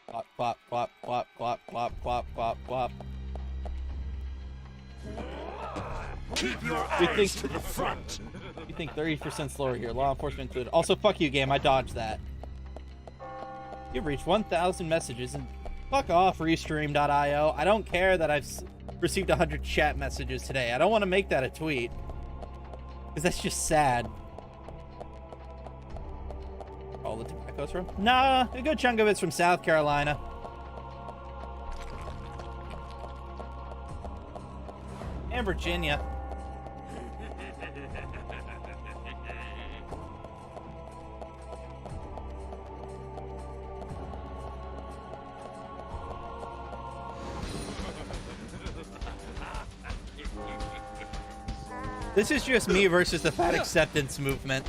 Plop, plop, plop, plop, plop, plop, plop, plop, plop. Keep your eyes to the front. You think 30% slower here, law enforcement included. Also, fuck you, game. I dodged that. You've reached 1,000 messages and fuck off, Restream.io. I don't care that I've received 100 chat messages today. I don't want to make that a tweet. Because that's just sad. All the tobacco's from? Nah, a good chunk of it's from South Carolina. And Virginia. This is just me versus the fat acceptance movement.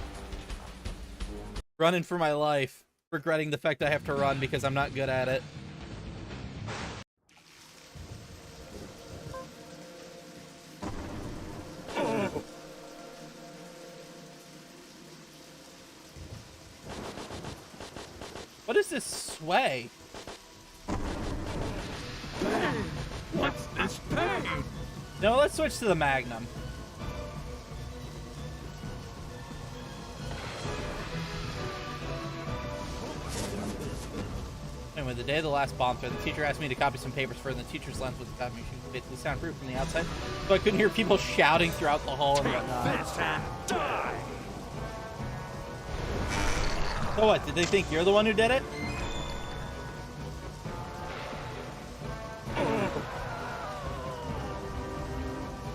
Running for my life. Regretting the fact I have to run because I'm not good at it. What is this sway? What's this pain? No, let's switch to the Magnum. Anyway, the day of the last bomb threat, the teacher asked me to copy some papers for her, and the teacher's lens was the copy machine. Basically soundproof from the outside, so I couldn't hear people shouting throughout the hall and whatnot. So what, did they think you're the one who did it?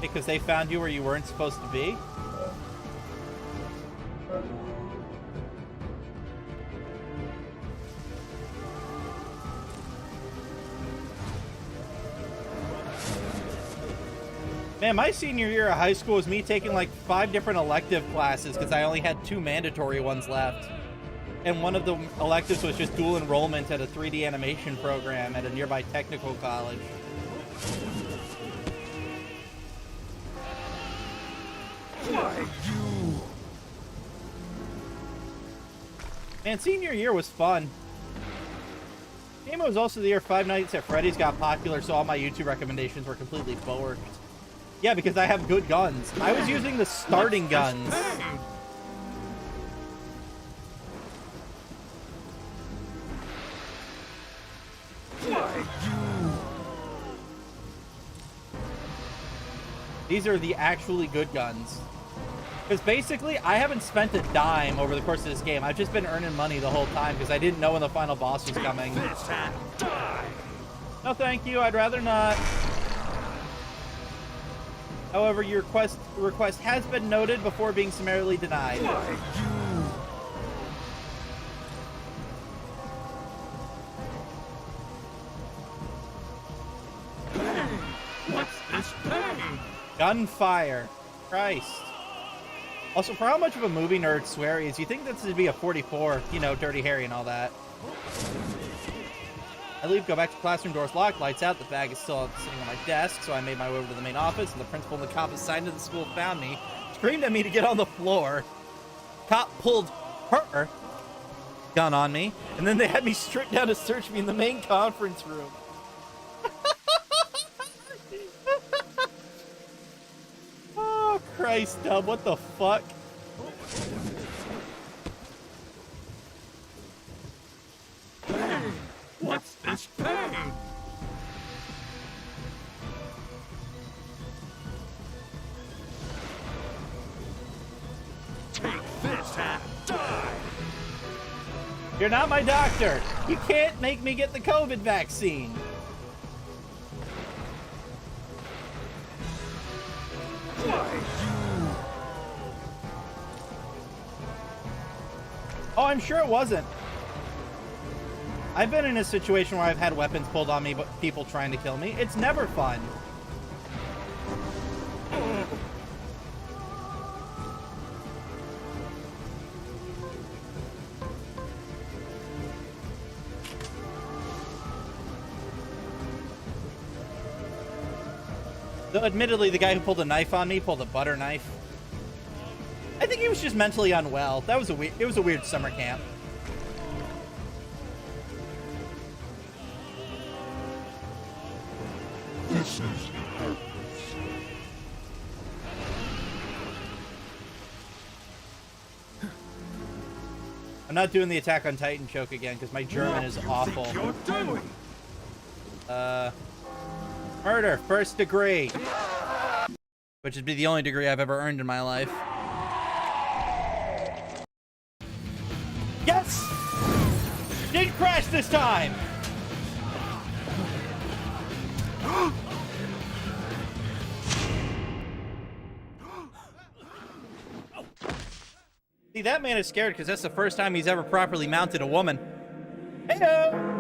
Because they found you where you weren't supposed to be? Man, my senior year of high school was me taking like 5 different elective classes because I only had 2 mandatory ones left. And one of the electives was just dual enrollment at a 3D animation program at a nearby technical college. Why you? Man, senior year was fun. Game was also the year Five Nights at Freddy's got popular, so all my YouTube recommendations were completely forked. Yeah, because I have good guns. I was using the starting guns. Why you? These are the actually good guns. Because basically, I haven't spent a dime over the course of this game. I've just been earning money the whole time because I didn't know when the final boss was coming. No, thank you. I'd rather not. However, your request has been noted before being summarily denied. What's this pain? Gunfire. Christ. Also, for how much of a movie nerd Swear is, you think this would be a 44, you know, Dirty Harry and all that. I leave, go back to classroom, doors locked, lights out, the bag is still sitting on my desk, so I made my way over to the main office, and the principal and the cop assigned to the school found me, screamed at me to get on the floor. Cop pulled her gun on me, and then they had me stripped down to search me in the main conference room. Oh, Christ, Dub, what the fuck? What's this pain? Take this and die! You're not my doctor. You can't make me get the COVID vaccine. Oh, I'm sure it wasn't. I've been in a situation where I've had weapons pulled on me, but people trying to kill me. It's never fun. Though, admittedly, the guy who pulled a knife on me pulled a butter knife. I think he was just mentally unwell. That was it was a weird summer camp. This is I'm not doing the Attack on Titan joke again because my German is awful. Murder, first degree. Which would be the only degree I've ever earned in my life. Yes! Didn't crash this time! See, that man is scared because that's the first time he's ever properly mounted a woman. Heyo!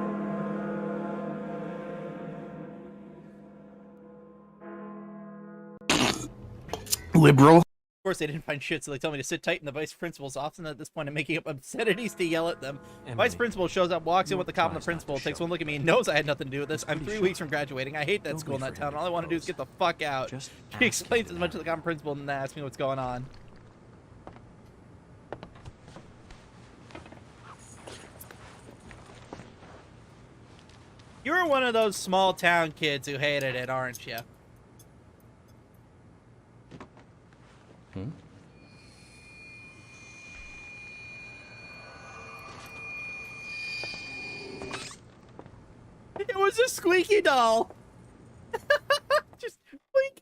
Liberal. Of course, they didn't find shit, so they tell me to sit tight in the vice principal's office, and at this point I'm making up obscenities to yell at them. Vice principal shows up, walks in with the cop and the principal, takes one look at me, and knows I had nothing to do with this. I'm 3 weeks from graduating. I hate that school and that town. All I want to do is get the fuck out. She explains as much to the cop and principal and then asks me what's going on. You were one of those small town kids who hated it, aren't you? Hmm? It was a squeaky doll. Just squeak.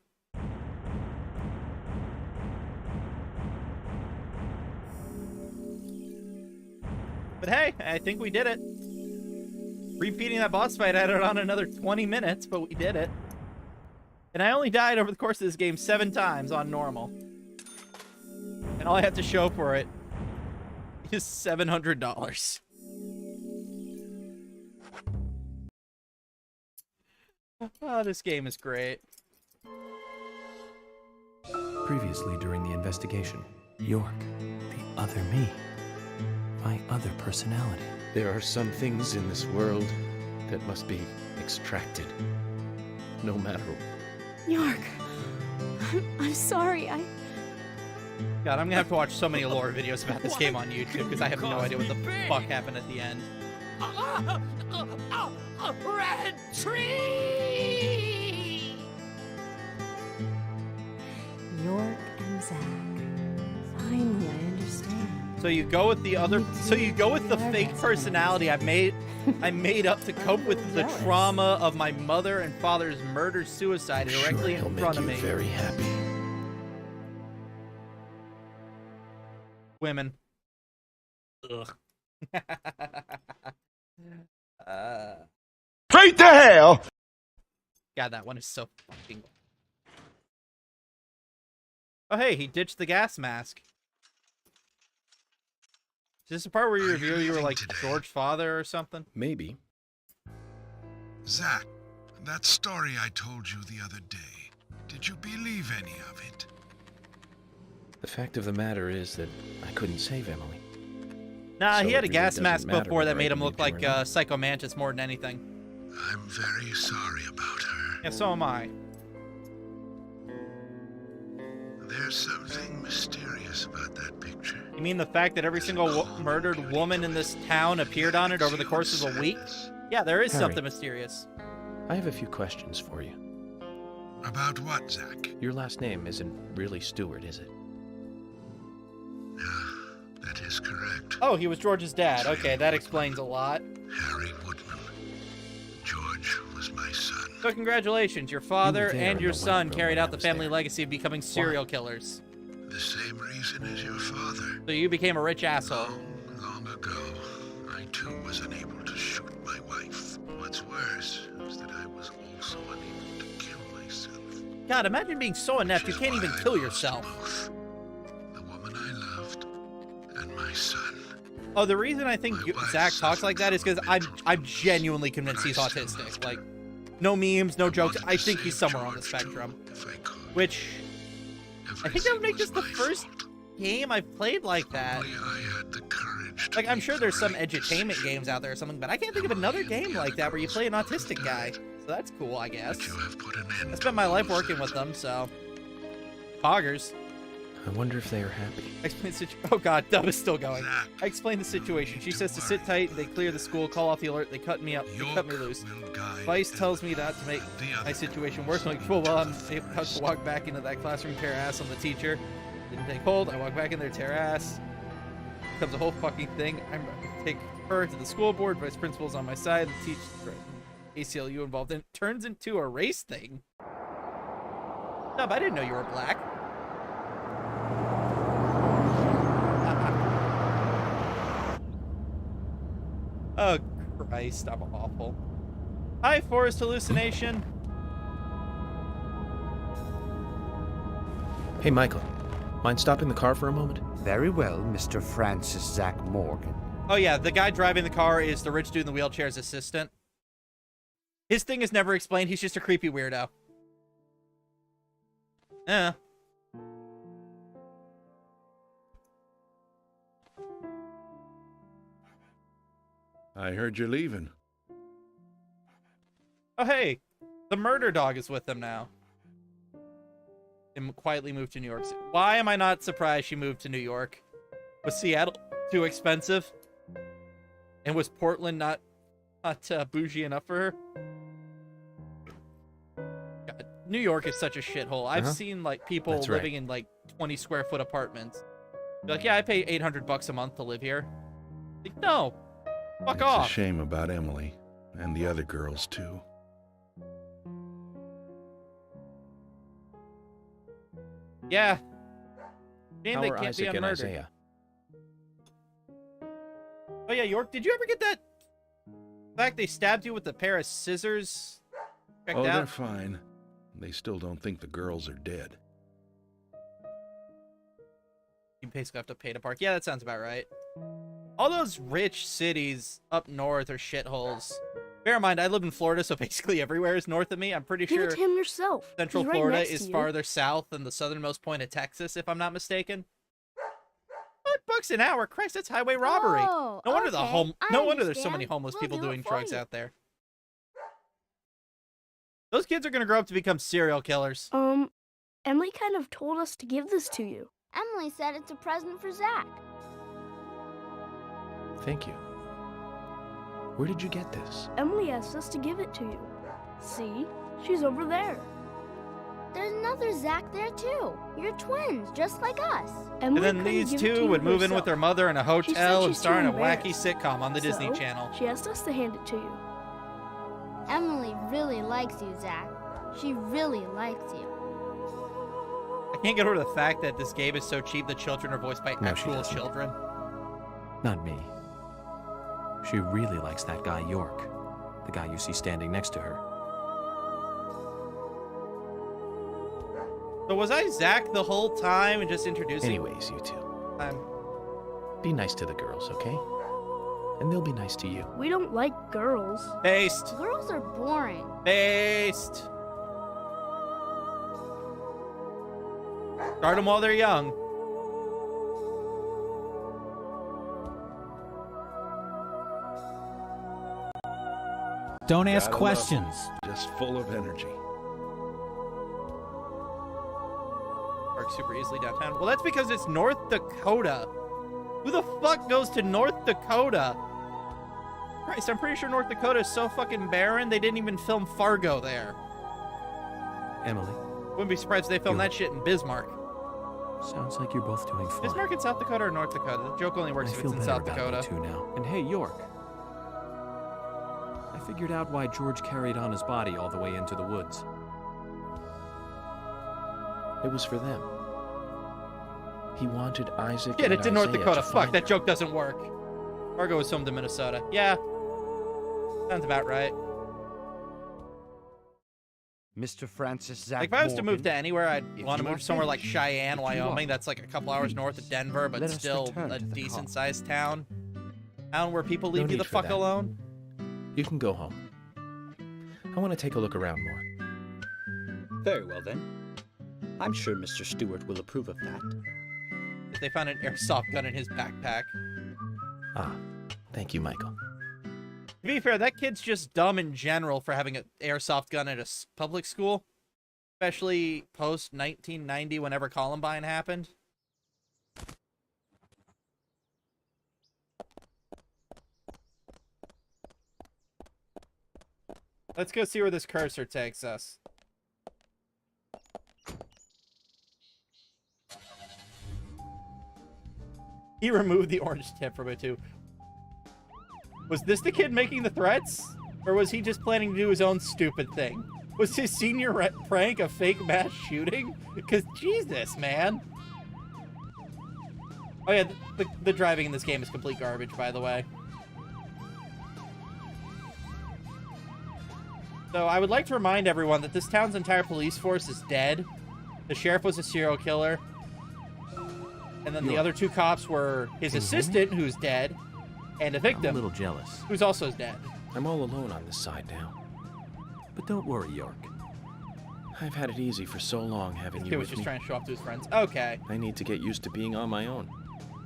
But hey, I think we did it. Repeating that boss fight added on another 20 minutes, but we did it. And I only died over the course of this game 7 times on normal. And all I have to show for it is $700. Oh, this game is great. Previously during the investigation, York, the other me, my other personality. There are some things in this world that must be extracted, no matter. York, I'm sorry. God, I'm gonna have to watch so many lore videos about this game on YouTube because I have no idea what the fuck happened at the end. A red tree! York and Zack. Finally, I understand. So you go with the other. So you go with the fake personality I made up to cope with the trauma of my mother and father's murder-suicide directly in front of me. Very happy. Women. Ugh. Straight to hell! God, that one is so fucking. Oh, hey, he ditched the gas mask. Is this the part where you reveal you were like George's father or something? Maybe. Zack, that story I told you the other day, did you believe any of it? The fact of the matter is that I couldn't save Emily. Nah, So he had it a really gas doesn't mask matter before that whether made I him look believed like him or not. Psycho Mantis more than anything. I'm very sorry about her. Yeah, so am I. There's something mysterious about that picture. You mean the fact that every single murdered woman in this town appeared on it over the course of a week? Yeah, there is Harry. something mysterious. I have a few questions for you. About what, Zack? Your last name isn't really Stewart, is it? That is correct. Oh, he was George's dad. Okay, that explains a lot. Harry Woodman. George was my son. So congratulations, your father there and in your the son white room carried when out I the was family there. legacy of becoming serial killers. The same reason as your father. So you became a rich asshole. Long ago, I too was unable to shoot my wife. What's worse is that I was also unable to kill myself. God, imagine being so inept you can't even kill yourself. The woman I loved and my son. Oh, the reason I think Zach talks like that is because I'm genuinely convinced he's autistic. Like, no memes, no jokes. I think he's somewhere on the spectrum. Which, I think that would make this the first game I've played like that. Like, I'm sure there's some edutainment games out there or something, but I can't think of another game like that where you play an autistic guy. So that's cool, I guess. I spent my life working with them, so. Poggers. I wonder if they are happy. Explain the situation. Oh god, Dub is still going. I explain the situation. She says to sit tight, they clear the school, call off the alert, they cut me up, they cut me loose. Vice tells me not to make my situation worse. I'm like, well, I'm about to walk back into that classroom, tear ass on the teacher. Didn't take hold, I walk back in there, tear ass. Becomes a whole fucking thing. I'm about to take her to the school board, vice principal's on my side, the teacher, ACLU involved, and it turns into a race thing. Dub, I didn't know you were black. Oh, Christ, I'm awful. Hi, Forest Hallucination. Hey, Michael. Mind stopping the car for a moment? Very well, Mr. Francis Zach Morgan. Oh, yeah, the guy driving the car is the rich dude in the wheelchair's assistant. His thing is never explained. He's just a creepy weirdo. Yeah. I heard you're leaving. Oh, hey. The murder dog is with them now. And quietly moved to New York City. Why am I not surprised she moved to New York? Was Seattle too expensive? And was Portland not bougie enough for her? God, New York is such a shithole. I've seen like people living in like 20 square foot apartments. Be like, yeah, I pay $800 a month to live here. Like, no. Fuck off. It's a shame about Emily and the other girls too. Yeah. Shame How they are can't Isaac be and unmurdered. Isaiah? Oh yeah, York, did you ever get that? In fact, they stabbed you with a pair of scissors. Checked Oh, out. they're fine. They still don't think the girls are dead. You basically have to pay to park. Yeah, that sounds about right. All those rich cities up north are shitholes. Bear in mind, I live in Florida, so basically everywhere is north of me. I'm pretty Give sure it to him yourself. Central He's right Florida next to is you. farther south than the southernmost point of Texas, if I'm not mistaken. $5 an hour, Christ, that's highway robbery. Oh, no wonder okay, no wonder there's so understand. many homeless We'll people do it doing for drugs you. out there. Those kids are gonna grow up to become serial killers. Emily kind of told us to give this to you. Emily said it's a present for Zach. Thank you. Where did you get this? Emily asked us to give it to you. See? She's over there. There's another Zach there too. You're twins, just like us. And then these two would move in with their mother in a hotel and star in a wacky sitcom on the Disney So, Channel. She asked us to hand it to you. Emily really likes you, Zach. She really likes you. I can't get over the fact that this game is so cheap the children are voiced by No, she actual doesn't. children. Not me. She really likes that guy York, the guy you see standing next to her. So was I Zach the whole time and just introducing? Anyways, you two. Be nice to the girls, okay? And they'll be nice to you. We don't like girls. Based. Girls are boring. Based. Start them while they're young. Don't ask Gotta love questions. them. Just full of energy. Park super easily downtown. Well, that's because it's North Dakota. Who the fuck goes to North Dakota? Christ, I'm pretty sure North Dakota is so fucking barren they didn't even film Fargo there. Emily, Wouldn't be surprised if they filmed that shit in Bismarck. sounds like you're both doing fine. Bismarck in South Dakota or North Dakota? The joke only works I if feel it's in better South about Dakota. you two now. And hey, York. I figured out why George carried on his body all the way into the woods. It was for them. He wanted Isaac Get and it to North Isaiah Dakota. to Fuck, find that her. joke doesn't work. Fargo was filmed in Minnesota. Yeah. Sounds about right. Mr. Francis Zach Like, if I was to move Morgan, to anywhere, I'd if want to you move are somewhere like finished, Cheyenne, if you Wyoming. are, That's like a couple hours north of Denver, but let us still return a to the decent-sized town. Town where people leave you need the for fuck that. alone. You can go home. I want to take a look around more. Very well, then. I'm sure Mr. Stewart will approve of that. If they found an airsoft gun in his backpack. Ah, thank you, Michael. To be fair, that kid's just dumb in general for having an airsoft gun at a public school. Especially post-1990, whenever Columbine happened. Let's go see where this cursor takes us. He removed the orange tip from it too. Was this the kid making the threats? Or was he just planning to do his own stupid thing? Was his senior prank a fake mass shooting? Because Jesus, man. Oh yeah, the driving in this game is complete garbage, by the way. So I would like to remind everyone that this town's entire police force is dead. The sheriff was a serial killer. And then the other two cops were his assistant, who's dead, and a victim. I'm a little jealous. Who's also dead. I'm all alone on this side now. But don't worry, York. I've had it easy for so long having He you was with just me. trying to show off to his friends. Okay. I need to get used to being on my own.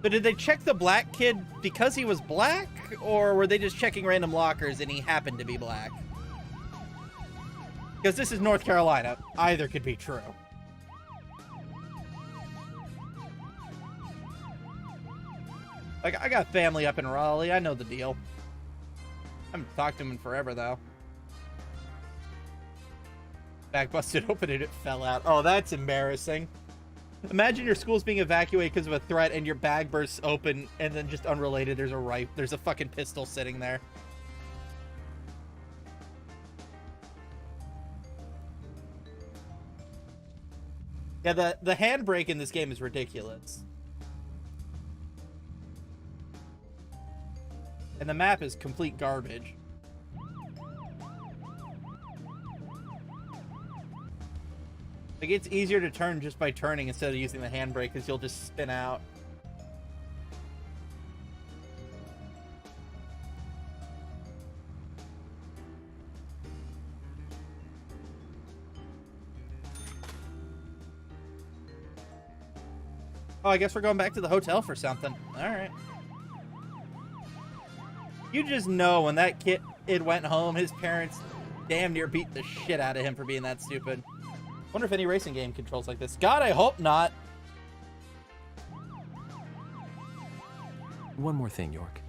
So did they check the black kid because he was black? Or were they just checking random lockers and he happened to be black? Because this is North Carolina. Either could be true. Like, I got family up in Raleigh. I know the deal. I haven't talked to him in forever, though. Bag busted open and it fell out. Oh, that's embarrassing. Imagine your school's being evacuated because of a threat and your bag bursts open and then just unrelated, there's a fucking pistol sitting there. Yeah, the handbrake in this game is ridiculous. And the map is complete garbage. Like, it's easier to turn just by turning instead of using the handbrake because you'll just spin out. Oh, I guess we're going back to the hotel for something. Alright. You just know when that kid went home, his parents damn near beat the shit out of him for being that stupid. Wonder if any racing game controls like this. God, I hope not. One more thing, York.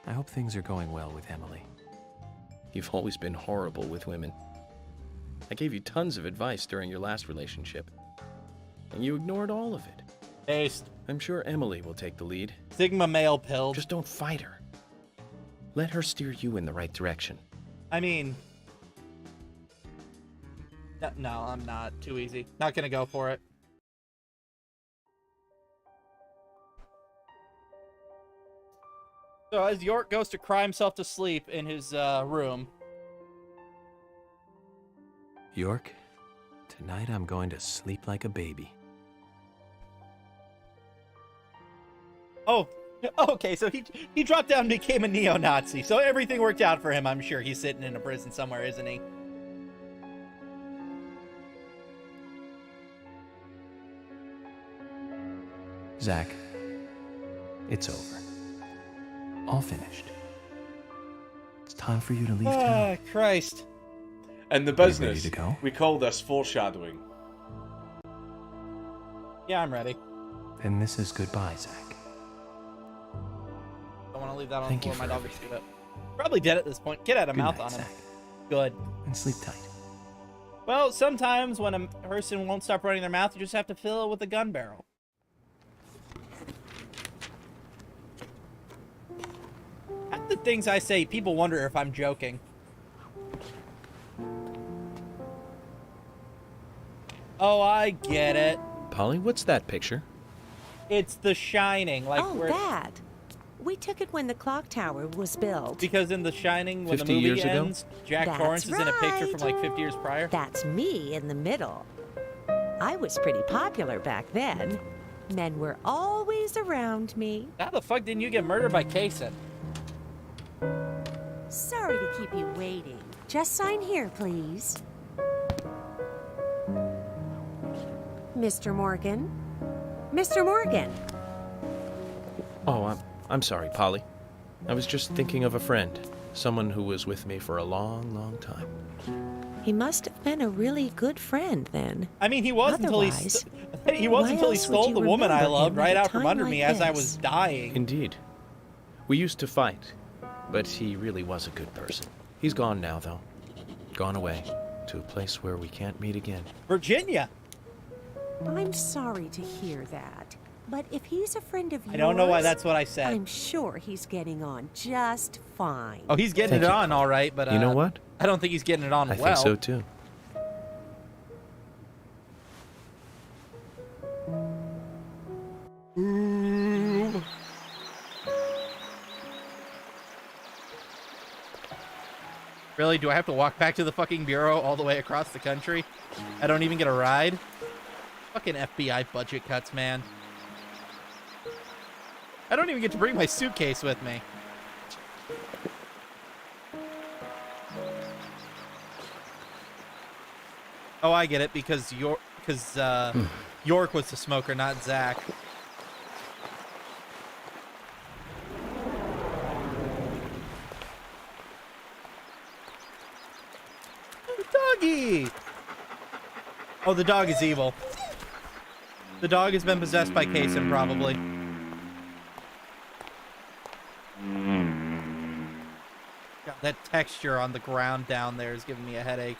I hope things are going well with Emily. You've always been horrible with women. I gave you tons of advice during your last relationship, and you ignored all of it. Based. I'm sure Emily will take the lead. Sigma male pill. Just don't fight her. Let her steer you in the right direction. I mean... No, I'm not. Too easy. Not gonna go for it. So as York goes to cry himself to sleep in his room. York, tonight I'm going to sleep like a baby. Oh, okay, so he dropped down and became a neo-Nazi. So everything worked out for him, I'm sure. He's sitting in a prison somewhere, isn't he? Zach, it's over. All finished. It's time for you to leave town. Ah, Christ. And the Are you business, ready to go? we call this foreshadowing. Yeah, I'm ready. Then this is goodbye, Zach. Don't want to leave that on Thank the you floor. My for dog would shoot up. Probably dead at this point. Kid had a Good mouth night, on him. Zach. Good. And sleep tight. Well, sometimes when a person won't stop running their mouth, you just have to fill it with a gun barrel. Half the things I say, people wonder if I'm joking. Oh, I get it. Polly, what's that picture? It's The Shining. Like Oh, where... that. We took it when the clock tower was built. Because in The Shining, when the 50 movie years ago? ends, Jack That's Torrance is in a picture right. from like 50 years prior. That's me in the middle. I was pretty popular back then. Men were always around me. How the fuck didn't you get murdered by Kaysen? Sorry to keep you waiting. Just sign here, please. Mr. Morgan? Mr. Morgan! Oh, I'm sorry, Polly. I was just thinking of a friend. Someone who was with me for a long, long time. He must have been a really good friend then. I mean, he was until he stole the woman I loved right out from under me as I was dying. Indeed. We used to fight, but he really was a good person. He's gone now, though. Gone away to a place where we can't meet again. Virginia! I'm sorry to hear that. But if he's a friend of yours... I don't know why that's what I said. I'm sure he's getting on just fine. Oh, he's getting it on all right, but... You know what? I don't think he's getting it on well. I think so, too. Really? Do I have to walk back to the fucking bureau all the way across the country? I don't even get a ride? Fucking FBI budget cuts, man. I don't even get to bring my suitcase with me. Oh, I get it, because York was the smoker, not Zach. Doggy! Oh, the dog is evil. The dog has been possessed by Kaysen, probably. God, that texture on the ground down there is giving me a headache.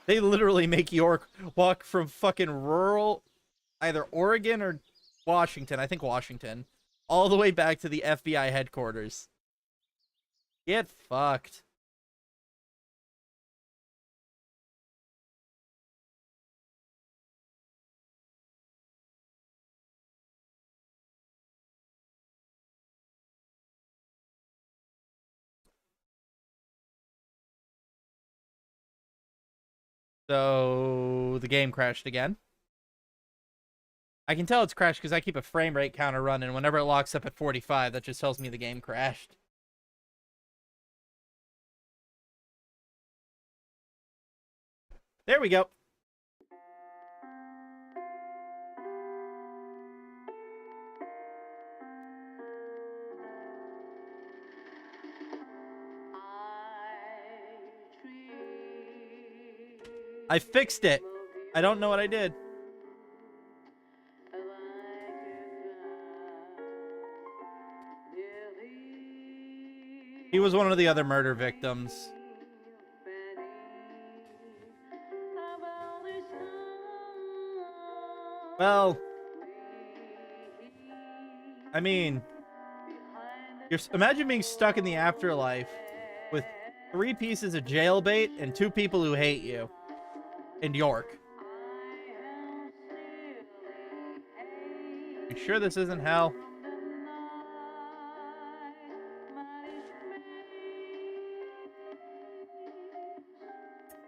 They literally make York walk from fucking rural, either Oregon or Washington, I think Washington, all the way back to the FBI headquarters. Get fucked. So the game crashed again. I can tell it's crashed because I keep a frame rate counter running. Whenever it locks up at 45, that just tells me the game crashed. There we go. I fixed it. I don't know what I did. He was one of the other murder victims. Well, I mean, imagine being stuck in the afterlife with 3 pieces of jailbait and 2 people who hate you in York. You sure this isn't hell?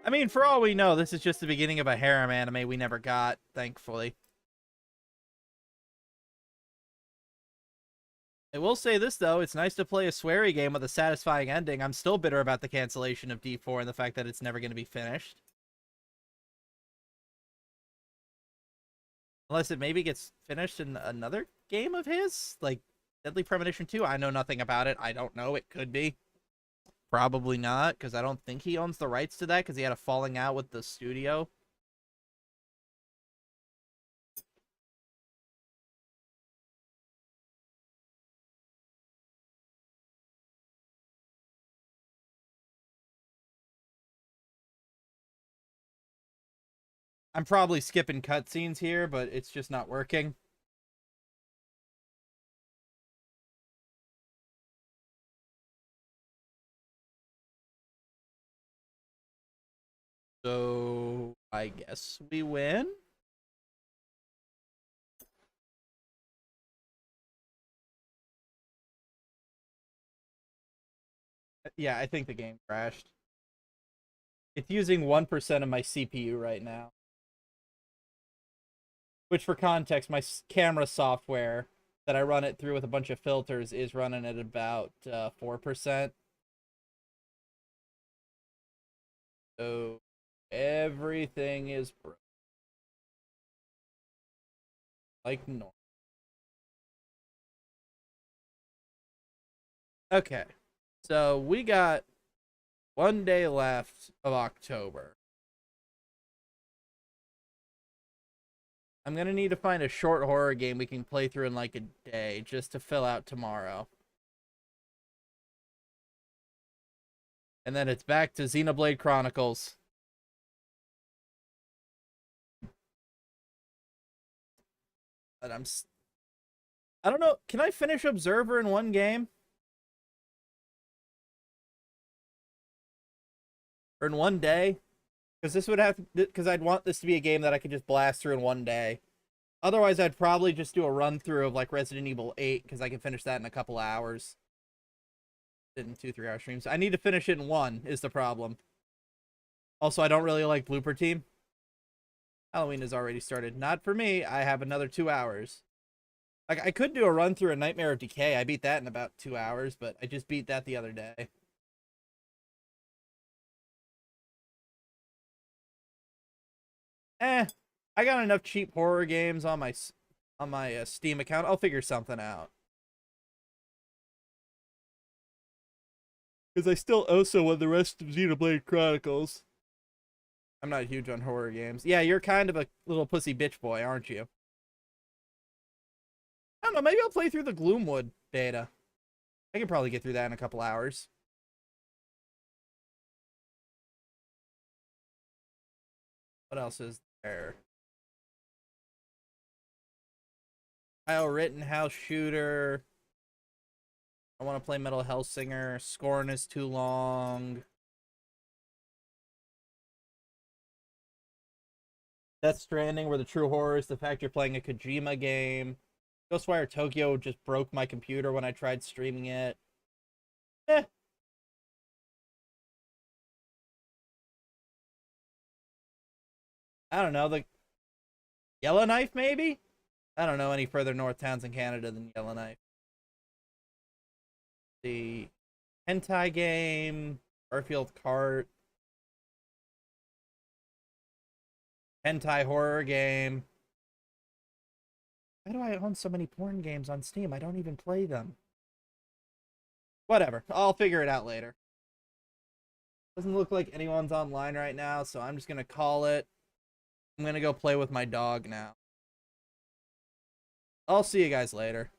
I mean, for all we know, this is just the beginning of a harem anime we never got, thankfully. I will say this, though. It's nice to play a sweary game with a satisfying ending. I'm still bitter about the cancellation of D4 and the fact that it's never going to be finished. Unless it maybe gets finished in another game of his? Like Deadly Premonition 2? I know nothing about it. I don't know. It could be. Probably not, because I don't think he owns the rights to that, because he had a falling out with the studio. I'm probably skipping cutscenes here, but it's just not working. So, I guess we win? Yeah, I think the game crashed. It's using 1% of my CPU right now. Which, for context, my camera software that I run it through with a bunch of filters is running at about 4%. So everything is broke. Like normal. Okay. So we got 1 day left of October. I'm gonna need to find a short horror game we can play through in like a day just to fill out tomorrow. And then it's back to Xenoblade Chronicles. But I don't know. Can I finish Observer in one game? Or in one day? Because this would have to, because I'd want this to be a game that I could just blast through in one day. Otherwise, I'd probably just do a run through of like Resident Evil 8 because I can finish that in a couple hours. In 2-3 hour streams. I need to finish it in one is the problem. Also, I don't really like Blooper Team. Halloween has already started. Not for me. I have another 2 hours. Like, I could do a run through a Nightmare of Decay. I beat that in about 2 hours, but I just beat that the other day. I got enough cheap horror games on my Steam account. I'll figure something out. Because I still also won the rest of Xenoblade Chronicles. I'm not huge on horror games. Yeah, you're kind of a little pussy bitch boy, aren't you? I don't know, maybe I'll play through the Gloomwood beta. I can probably get through that in a couple hours. What else is there? Kyle Rittenhouse Shooter. I want to play Metal Hellsinger. Scorn is too long. Death Stranding, where the true horror is the fact you're playing a Kojima game. Ghostwire Tokyo just broke my computer when I tried streaming it. I don't know. The Yellowknife, maybe? I don't know any further north towns in Canada than Yellowknife. The hentai game, Garfield Kart, hentai horror game. Why do I own so many porn games on Steam? I don't even play them. Whatever, I'll figure it out later. Doesn't look like anyone's online right now, so I'm just gonna call it. I'm gonna go play with my dog now. I'll see you guys later.